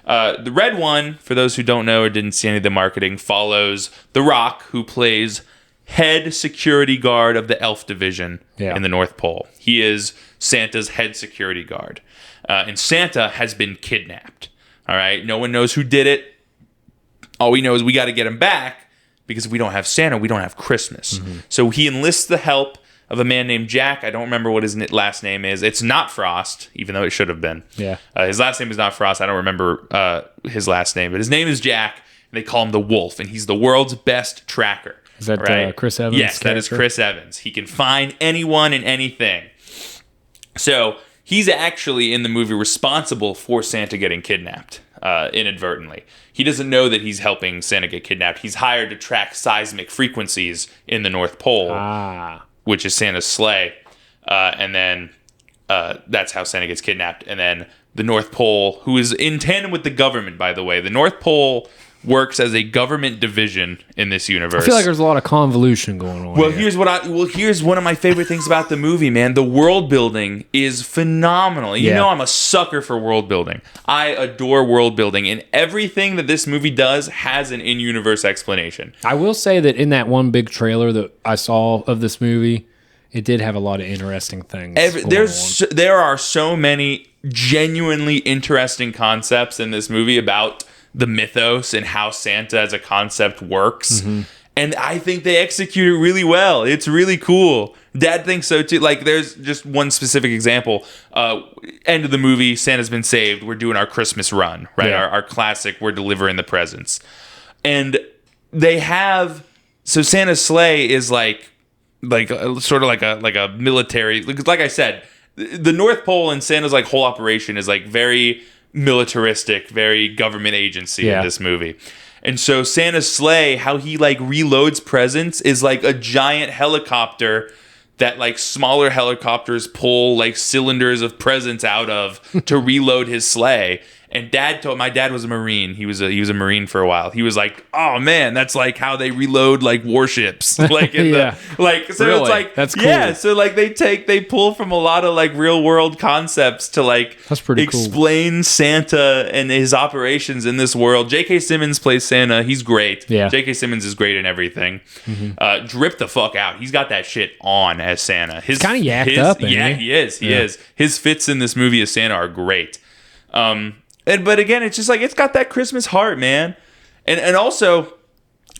The Red One, for those who don't know or didn't see any of the marketing, follows The Rock, who plays head security guard of the Elf Division in the North Pole. He is Santa's head security guard. And Santa has been kidnapped. All right? No one knows who did it. All we know is we got to get him back, because if we don't have Santa, we don't have Christmas. Mm-hmm. So he enlists the help of a man named Jack. I don't remember what his last name is. It's not Frost, even though it should have been. Yeah. His last name is not Frost. I don't remember his last name, but his name is Jack, and they call him the Wolf, and he's the world's best tracker. Is that right? Chris Evans? Yes, that is Chris Evans. He can find anyone and anything. So he's actually in the movie responsible for Santa getting kidnapped inadvertently. He doesn't know that he's helping Santa get kidnapped. He's hired to track seismic frequencies in the North Pole. Which is Santa's sleigh, and then that's how Santa gets kidnapped. And then the North Pole, who is in tandem with the government, by the way, the North Pole works as a government division in this universe. I feel like there's a lot of convolution going on. Well, here's one of my favorite things about the movie, man. The world building is phenomenal. You know I'm a sucker for world building. I adore world building, and everything that this movie does has an in-universe explanation. I will say that in that one big trailer that I saw of this movie, it did have a lot of interesting things. There are so many genuinely interesting concepts in this movie about the mythos and how Santa as a concept works. Mm-hmm. And I think they execute it really well. It's really cool. Dad thinks so too. Like, there's just one specific example. End of the movie, Santa's been saved. We're doing our Christmas run, right? Yeah. Our classic, we're delivering the presents. And they have... So Santa's sleigh is like sort of like a military... Like I said, the North Pole and Santa's like whole operation is like very militaristic, very government agency in this movie. And so Santa's sleigh, how he like reloads presents is like a giant helicopter that like smaller helicopters pull like cylinders of presents out of to reload his sleigh. And my dad was a Marine. He was a Marine for a while. He was like, "Oh man, that's like how they reload like warships." Like in yeah. So really? It's like that's cool. Yeah, so like they pull from a lot of like real world concepts to like that's pretty explain cool. Santa and his operations in this world. J.K. Simmons plays Santa. He's great. Yeah. J.K. Simmons is great in everything. Mm-hmm. Drip the fuck out. He's got that shit on as Santa. He's kind of yacked up. Yeah, he is. He is. His fits in this movie as Santa are great. But again, it's just like, it's got that Christmas heart, man. And also,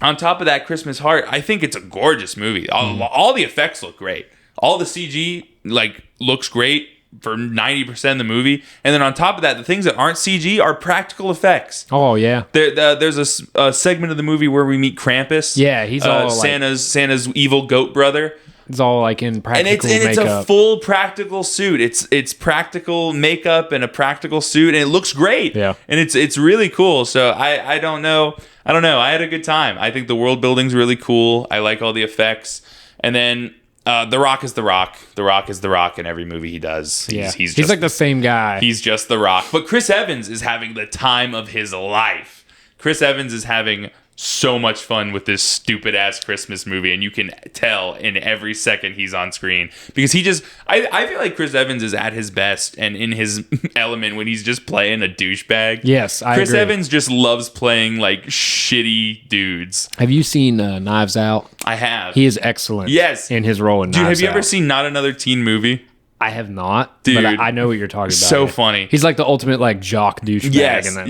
on top of that Christmas heart, I think it's a gorgeous movie. All the effects look great. All the CG like looks great for 90% of the movie. And then on top of that, the things that aren't CG are practical effects. Oh, yeah. There's a segment of the movie where we meet Krampus. Yeah, he's all Santa's evil goat brother. It's all like in practical makeup. It's a full practical suit. It's practical makeup and a practical suit, and it looks great. Yeah. And it's really cool. So I don't know. I had a good time. I think the world building's really cool. I like all the effects. And then The Rock is The Rock. The Rock is The Rock in every movie he does. He's like the same guy. He's just The Rock. But Chris Evans is having the time of his life. Chris Evans is having so much fun with this stupid ass Christmas movie, and you can tell in every second he's on screen, because he just I feel like Chris Evans is at his best and in his element when he's just playing a douchebag. Yes, I Chris agree. Evans just loves playing like shitty dudes. Have you seen Knives Out? I have. He is excellent. Yes. In his role in Knives Out. Dude, have you ever seen Not Another Teen Movie? I have not, Dude, but I know what you're talking about. So funny. He's like the ultimate like jock douchebag in that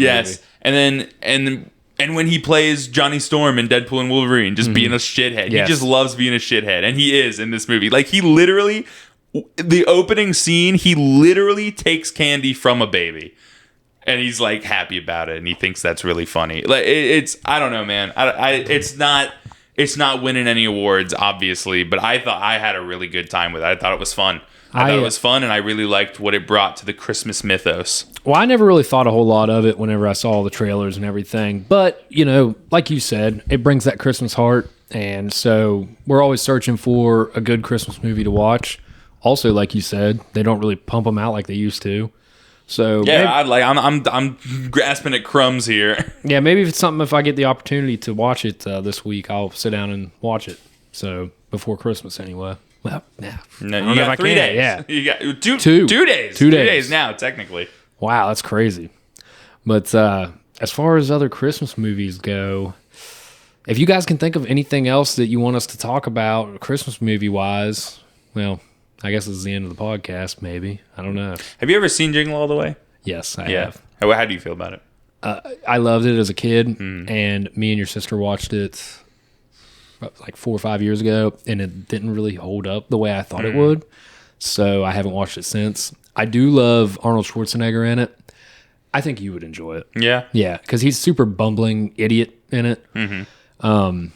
movie. And when he plays Johnny Storm in Deadpool and Wolverine, just being a shithead. Yes. He just loves being a shithead, and he is in this movie. Like, he literally, the opening scene, he literally takes candy from a baby. And he's like happy about it, and he thinks that's really funny. Like it's, I don't know, man. It's not winning any awards, obviously, but I thought I had a really good time with it. I thought it was fun. I thought it was fun, and I really liked what it brought to the Christmas mythos. Well, I never really thought a whole lot of it whenever I saw all the trailers and everything. But, you know, like you said, it brings that Christmas heart. And so we're always searching for a good Christmas movie to watch. Also, like you said, they don't really pump them out like they used to. So yeah, I'm grasping at crumbs here. Yeah, maybe if it's something, if I get the opportunity to watch it this week, I'll sit down and watch it. So before Christmas, anyway. Well, yeah. No, you got 3 days. Yeah, you got two days. 2 days. 2 days now, technically. Wow, that's crazy. But as far as other Christmas movies go, if you guys can think of anything else that you want us to talk about, Christmas movie wise, well, I guess this is the end of the podcast, maybe. I don't know. Have you ever seen Jingle All The Way? Yes, I have. How do you feel about it? I loved it as a kid, and me and your sister watched it like 4 or 5 years ago, and it didn't really hold up the way I thought it would. So I haven't watched it since. I do love Arnold Schwarzenegger in it. I think you would enjoy it. Yeah? Yeah, because he's super bumbling idiot in it. And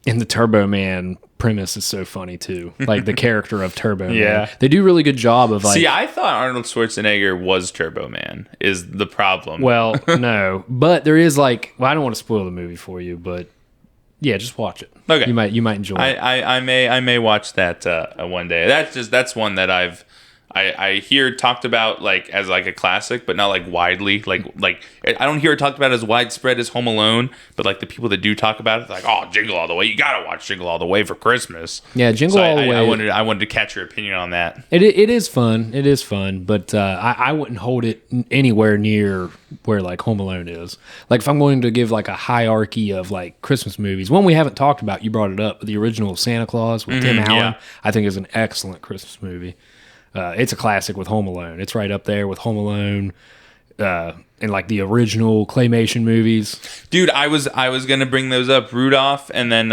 the Turbo Man premise is so funny too. Like the character of Turbo Man. They do a really good job of like... See, I thought Arnold Schwarzenegger was Turbo Man is the problem. Well, no. But there is like... Well, I don't want to spoil the movie for you, but yeah, just watch it. Okay. You might enjoy it. I may watch that one day. That's one that I hear talked about like as like a classic, but not like widely. Like I don't hear it talked about as widespread as Home Alone, but like the people that do talk about it, like, oh, Jingle All the Way, you gotta watch Jingle All the Way for Christmas. Yeah, Jingle All the Way. I wanted to catch your opinion on that. It is fun. It is fun, but I wouldn't hold it anywhere near where like Home Alone is. Like if I'm going to give like a hierarchy of like Christmas movies, one we haven't talked about, you brought it up, the original Santa Claus with Tim Allen, I think is an excellent Christmas movie. It's a classic with Home Alone. It's right up there with Home Alone and like the original claymation movies. Dude, I was gonna bring those up. Rudolph and then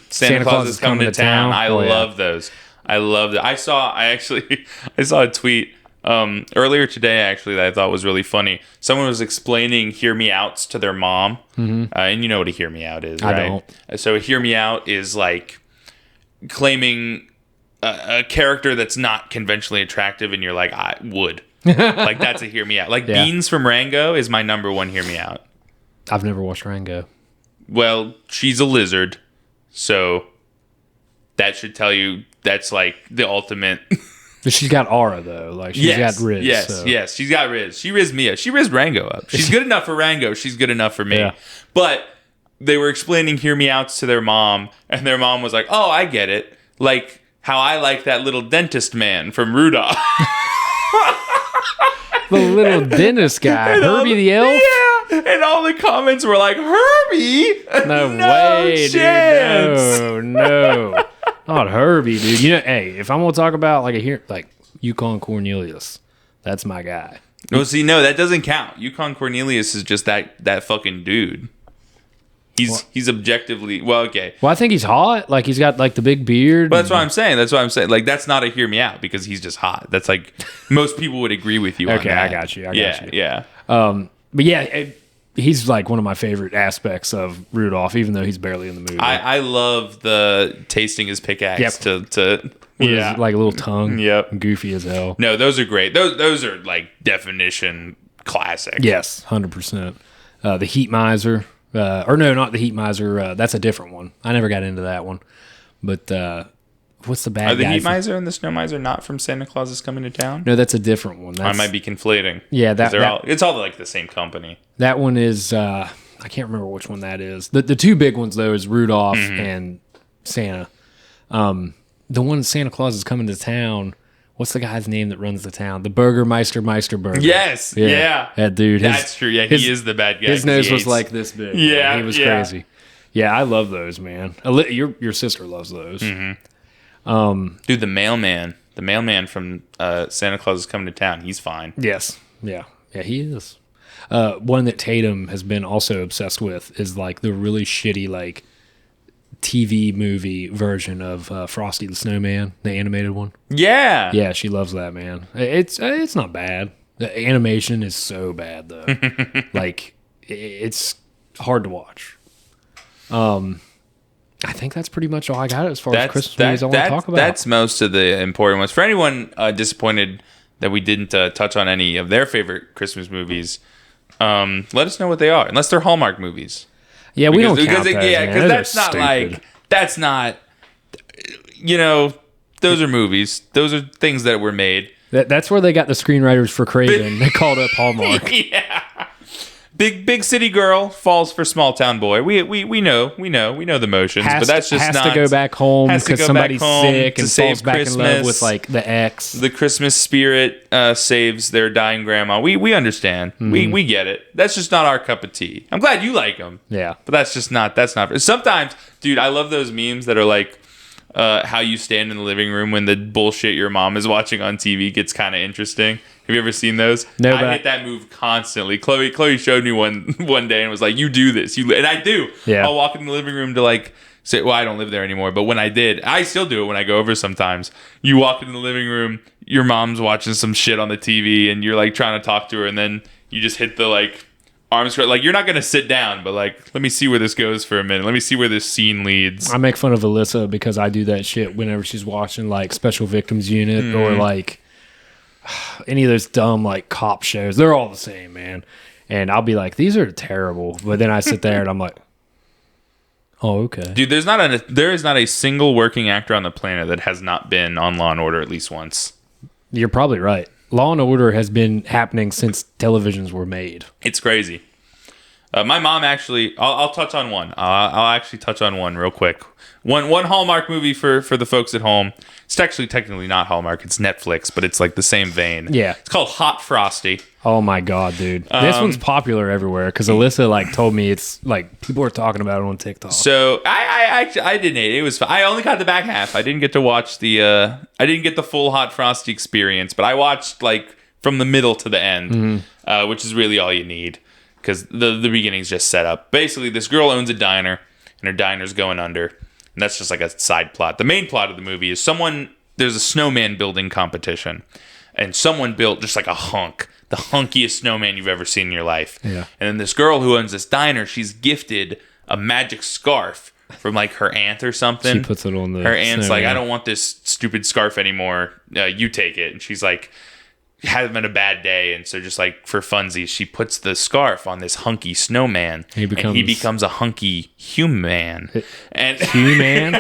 Santa Claus is coming to town. I love those. I love that. I saw a tweet earlier today actually that I thought was really funny. Someone was explaining "Hear Me Outs" to their mom, and you know what a "Hear Me Out" is, right? I don't. So a "Hear Me Out" is like claiming a character that's not conventionally attractive, and you're like, I would. Like, that's a hear me out. Like, Beans from Rango is my number one hear me out. I've never watched Rango. Well, she's a lizard, so that should tell you that's like the ultimate. But she's got aura, though. Like, she's got Riz. Yes, she's got Riz. She Riz Mia. She Riz Rango up. She's good enough for Rango. She's good enough for me. Yeah. But they were explaining hear me outs to their mom, and their mom was like, oh, I get it. Like, how I like that little dentist man from Rudolph. The little dentist guy. Herbie the elf? Yeah. And all the comments were like, Herbie? No way, chance. Dude. No. Not Herbie, dude. You know, hey, if I'm going to talk about like Yukon Cornelius, that's my guy. No, see, no, that doesn't count. Yukon Cornelius is just that fucking dude. He's objectively okay. Well, I think he's hot. Like he's got like the big beard. But that's what I'm saying. Like that's not a hear me out because he's just hot. That's like most people would agree with you. Okay, on that. I got you. Yeah. But yeah, he's like one of my favorite aspects of Rudolph, even though he's barely in the movie. I love the tasting his pickaxe to his, like a little tongue. Yep, goofy as hell. No, those are great. Those are like definition classic. Yes, 100%. The Heat Miser. Or no, not the Heat Miser. That's a different one. I never got into that one. But what's the bad guy? Are the Heat Miser and the Snow Miser not from Santa Claus is Coming to Town? No, that's a different one. I might be conflating. Yeah, it's all like the same company. That one is I can't remember which one that is. The two big ones though is Rudolph and Santa. The one Santa Claus is Coming to Town. What's the guy's name that runs the town? The Meister Burger. Yes. Yeah. That dude. That's true. Yeah, he is the bad guy. His nose was like this big. Yeah. He was crazy. Yeah, I love those, man. Your sister loves those. Dude, the Mailman. the mailman from Santa Claus is Coming to Town. He's fine. Yes. Yeah, he is. One that Tatum has been also obsessed with is like the really shitty like TV movie version of Frosty the Snowman, the animated one. Yeah. Yeah, she loves that, man. It's not bad. The animation is so bad though. Like it's hard to watch. I think that's pretty much all I got as far as Christmas movies I want to talk about. That's most of the important ones. For anyone disappointed that we didn't touch on any of their favorite Christmas movies, let us know what they are. Unless they're Hallmark movies. Yeah, we don't count those, yeah, because that's not stupid. like that's not. Those are movies. Those are things that were made. That's where they got the screenwriters for Kraven. They called up Hallmark. Yeah. Big city girl falls for small town boy. We know the motions, but that's just has not to go back home because somebody's sick and falls back in love with like the ex. The Christmas spirit saves their dying grandma. We understand. Mm-hmm. We get it. That's just not our cup of tea. I'm glad you like them. Yeah, but that's not. Sometimes, dude, I love those memes that are like how you stand in the living room when the bullshit your mom is watching on TV gets kind of interesting. Have you ever seen those? No, I hit that move constantly. Chloe showed me one day and was like, "You do this, and I do." Yeah. I'll walk in the living room to like say, "Well, I don't live there anymore," but when I did, I still do it when I go over. Sometimes you walk into the living room, your mom's watching some shit on the TV, and you're like trying to talk to her, and then you just hit the like arms like you're not gonna sit down, but like let me see where this goes for a minute. Let me see where this scene leads. I make fun of Alyssa because I do that shit whenever she's watching like Special Victims Unit or like any of those dumb like cop shows. They're all the same, man. And I'll be like, these are terrible. But then I sit there and I'm like, oh, okay. Dude, there is not a single working actor on the planet that has not been on Law and Order at least once. You're probably right. Law and Order has been happening since televisions were made. It's crazy. My mom actually, I'll touch on one. I'll actually touch on one real quick. One Hallmark movie for the folks at home. It's actually technically not Hallmark. It's Netflix, but it's like the same vein. Yeah. It's called Hot Frosty. Oh my God, dude. This one's popular everywhere because Alyssa like told me it's like people are talking about it on TikTok. So I didn't hate it. It was fun. I only got the back half. I didn't get to watch I didn't get the full Hot Frosty experience, but I watched like from the middle to the end, which is really all you need because the beginning's just set up. Basically, this girl owns a diner and her diner's going under. And that's just like a side plot. The main plot of the movie is there's a snowman building competition. And someone built just like a hunk. The hunkiest snowman you've ever seen in your life. Yeah. And then this girl who owns this diner, she's gifted a magic scarf from like her aunt or something. She puts it on the Her aunt's snowman. like, I don't want this stupid scarf anymore. You take it. And she's like, having a bad day, and so just like for funsies, she puts the scarf on this hunky snowman, and he becomes a hunky human. And human?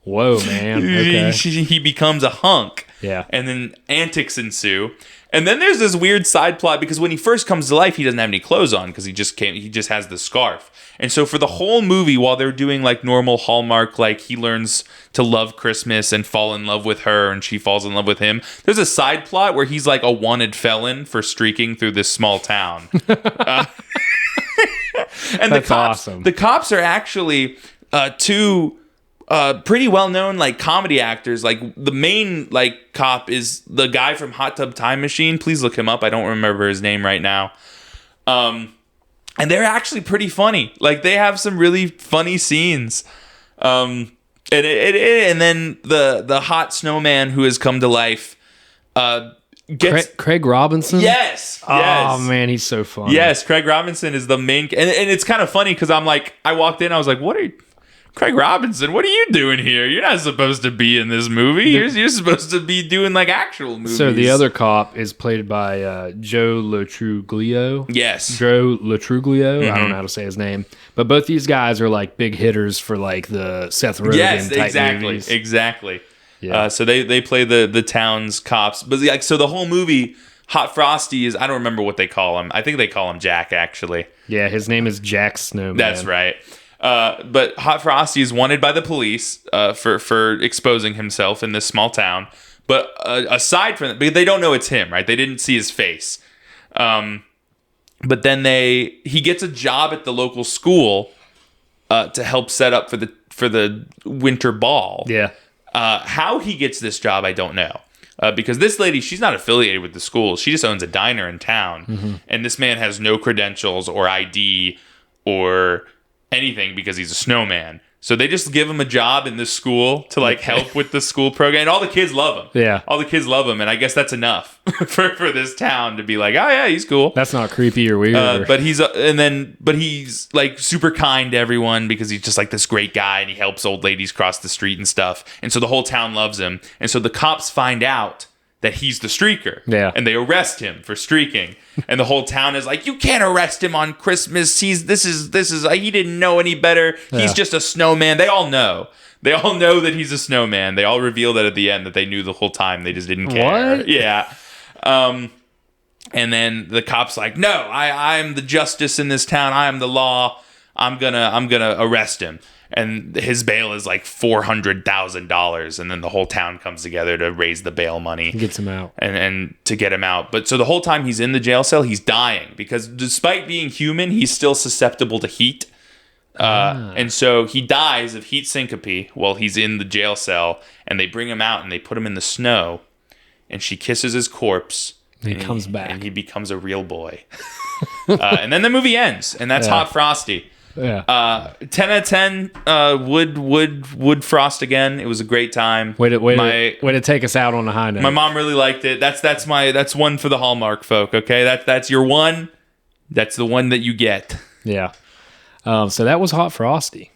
Whoa, man! Okay. He becomes a hunk. Yeah, and then antics ensue. And then there's this weird side plot because when he first comes to life, he doesn't have any clothes on because he just has the scarf. And so for the whole movie, while they're doing like normal Hallmark, like he learns to love Christmas and fall in love with her and she falls in love with him, there's a side plot where he's like a wanted felon for streaking through this small town. And that's awesome. The cops are actually two pretty well-known like comedy actors. Like the main like cop is the guy from Hot Tub Time Machine. Please look him up. I don't remember his name right now. And they're actually pretty funny. Like they have some really funny scenes. And then the hot snowman who has come to life gets Craig Robinson. Yes. Oh man, he's so funny. Yes, Craig Robinson is the main, and it's kind of funny because I'm like, I walked in, I was like, what are you? Craig Robinson, what are you doing here? You're not supposed to be in this movie. You're supposed to be doing like actual movies. So the other cop is played by Joe Latruglio. Yes. Joe Latruglio. Mm-hmm. I don't know how to say his name. But both these guys are like big hitters for like the Seth Rogen type movies. Exactly. Yeah. So they play the town's cops. But like, so the whole movie, Hot Frosty is, I don't remember what they call him. I think they call him Jack, actually. Yeah, his name is Jack Snowman. That's right. But Hot Frosty is wanted by the police for exposing himself in this small town. But aside from that, because they don't know it's him, right? They didn't see his face. But then he gets a job at the local school to help set up for the winter ball. Yeah. How he gets this job, I don't know. Because this lady, she's not affiliated with the school. She just owns a diner in town. And this man has no credentials or ID or anything because he's a snowman. So they just give him a job in this school to like help with the school program. And all the kids love him. Yeah. All the kids love him. And I guess that's enough for this town to be like, oh yeah, he's cool. That's not creepy or weird. But he's like super kind to everyone because he's just like this great guy and he helps old ladies cross the street and stuff. And so the whole town loves him. And so the cops find out that he's the streaker. Yeah. And they arrest him for streaking. And the whole town is like, you can't arrest him on Christmas. He didn't know any better. He's just a snowman. They all know. They all know that he's a snowman. They all reveal that at the end that they knew the whole time. They just didn't care. What? Yeah. And then the cop's like, no, I'm the justice in this town. I am the law. I'm gonna arrest him. And his bail is like $400,000, and then the whole town comes together to raise the bail money. Gets him out. And to get him out. But so the whole time he's in the jail cell, he's dying because despite being human, he's still susceptible to heat. And so he dies of heat syncope while he's in the jail cell, and they bring him out and they put him in the snow, and she kisses his corpse. And he comes back. And he becomes a real boy. And then the movie ends, and that's Hot Frosty. Yeah. 10 out of 10 would frost again. It was a great time. Way to take us out on a high note. My mom really liked it. That's one for the Hallmark folk, okay? That's your one. That's the one that you get. Yeah. So that was Hot Frosty.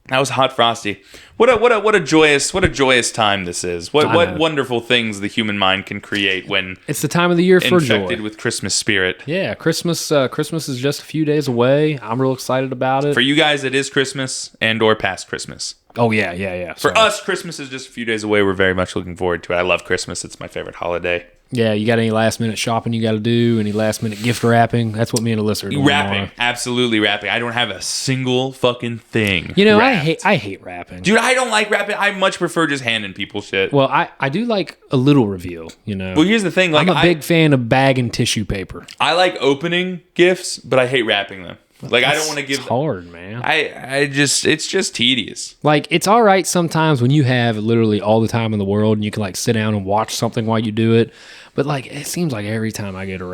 That was Hot Frosty. What a joyous time this is. What wonderful things the human mind can create when it's the time of the year for joy. Infected with Christmas spirit. Yeah, Christmas is just a few days away. I'm real excited about it. For you guys, it is Christmas and or past Christmas. Oh yeah. For us, Christmas is just a few days away. We're very much looking forward to it. I love Christmas. It's my favorite holiday. Yeah, you got any last minute shopping you got to do? Any last minute gift wrapping? That's what me and Alyssa are doing. Wrapping, absolutely wrapping. I don't have a single fucking thing. You know, wrapped. I hate wrapping, dude. I don't like wrapping. I much prefer just handing people shit. Well, I do like a little reveal. You know. Well, here's the thing. Like, I'm a big fan of bagging tissue paper. I like opening gifts, but I hate wrapping them. Like, I don't want to give. It's hard, man. It's just tedious. Like, it's all right sometimes when you have literally all the time in the world and you can like sit down and watch something while you do it. But like, it seems like every time I get a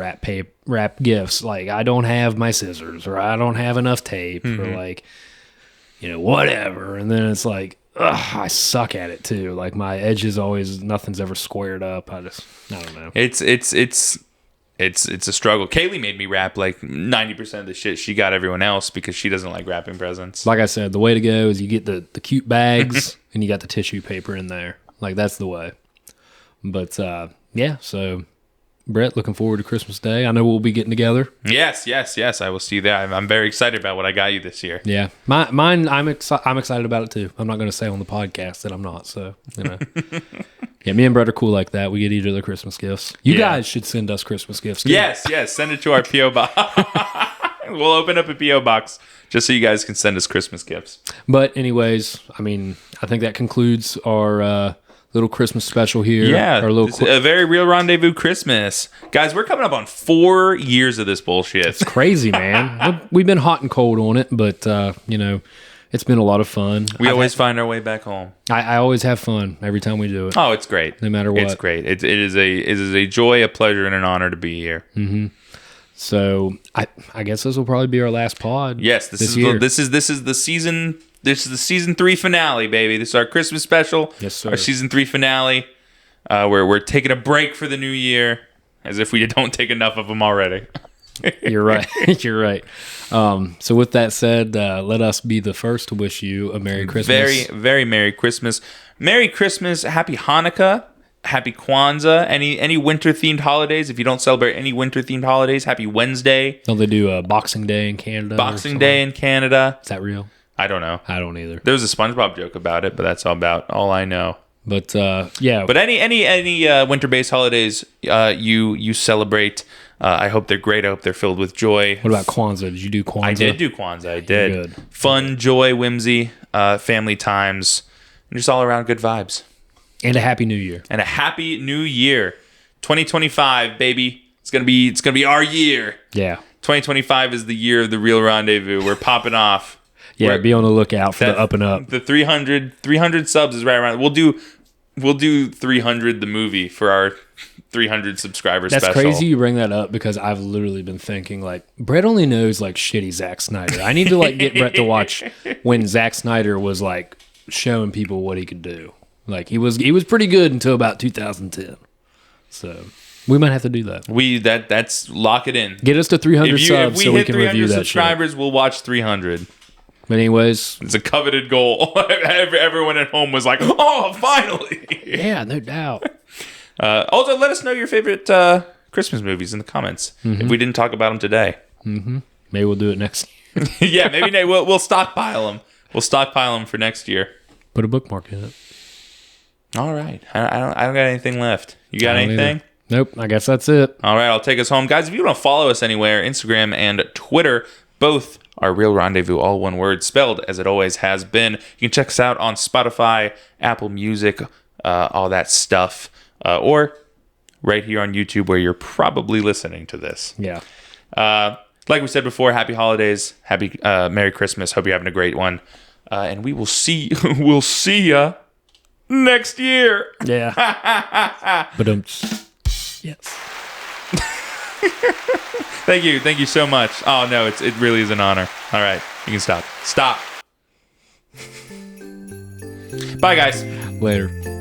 wrap gifts, like I don't have my scissors or I don't have enough tape or like, you know, whatever. And then it's like, ugh, I suck at it too. Like my edges nothing's ever squared up. I don't know. It's a struggle. Kaylee made me wrap like 90% of the shit she got everyone else because she doesn't like wrapping presents. Like I said, the way to go is you get the cute bags and you got the tissue paper in there. Like that's the way. But yeah, so Brett, looking forward to Christmas Day. I know we'll be getting together. Yes. I will see you there. I'm very excited about what I got you this year. Yeah, mine. I'm excited about it too. I'm not going to say on the podcast that I'm not. So you know, yeah, me and Brett are cool like that. We get each other Christmas gifts. You guys should send us Christmas gifts too. Yes. Send it to our PO box. We'll open up a PO box just so you guys can send us Christmas gifts. But anyways, I mean, I think that concludes our little Christmas special here. Yeah, our little a very real rendezvous Christmas. Guys, we're coming up on 4 years of this bullshit. It's crazy, man. We've been hot and cold on it, but, you know, it's been a lot of fun. We always find our way back home. I always have fun every time we do it. Oh, it's great. No matter what. It's great. It is a joy, a pleasure, and an honor to be here. Mm-hmm. So I guess this will probably be our last pod. Yes, this is the season. This is the season 3 finale, baby. This is our Christmas special. Yes, sir. Our season 3 finale. We're taking a break for the new year, as if we don't take enough of them already. You're right. You're right. So with that said, let us be the first to wish you a Merry Christmas. Very, very Merry Christmas. Merry Christmas. Happy Hanukkah. Happy Kwanzaa. Any winter-themed holidays. If you don't celebrate any winter-themed holidays, Happy Wednesday. Don't they do Boxing Day in Canada? Boxing Day in Canada. Is that real? I don't know. I don't either. There was a SpongeBob joke about it, but that's about all I know. But yeah. But any winter-based holidays you celebrate, I hope they're great. I hope they're filled with joy. What about Kwanzaa? Did you do Kwanzaa? I did do Kwanzaa. I did. Good. Fun, joy, whimsy, family times, and just all around good vibes. And a happy new year. And a happy new year, 2025, baby. It's gonna be our year. Yeah. 2025 is the year of the real rendezvous. We're popping off. Yeah, be on the lookout for the up and up. The 300 subs is right around. We'll do 300 the movie for our 300 subscribers. That's special. crazy you bring that up because I've literally been thinking like Brett only knows like shitty Zack Snyder. I need to like get Brett to watch when Zack Snyder was like showing people what he could do. Like he was pretty good until about 2010. So we might have to do that. That's lock it in. Get us to 300 subs so we hit can 300 review that subscribers, shit. we'll watch 300. But anyways, it's a coveted goal. Everyone at home was like, "Oh, finally!" Yeah, no doubt. Also, let us know your favorite Christmas movies in the comments if we didn't talk about them today. Mm-hmm. Maybe we'll do it next year. Yeah, maybe we'll stockpile them. We'll stockpile them for next year. Put a bookmark in it. All right. I don't got anything left. You got anything? Either. Nope. I guess that's it. All right. I'll take us home. Guys, if you want to follow us anywhere, Instagram and Twitter, both are Real Rendezvous, all one word, spelled as it always has been. You can check us out on Spotify, Apple Music, all that stuff, or right here on YouTube where you're probably listening to this. Yeah. Like we said before, happy holidays, happy Merry Christmas. Hope you're having a great one. And we will see ya next year. Yeah. But yes. Thank you so much. Oh no, it really is an honor. All right, you can stop. Bye, guys. Later.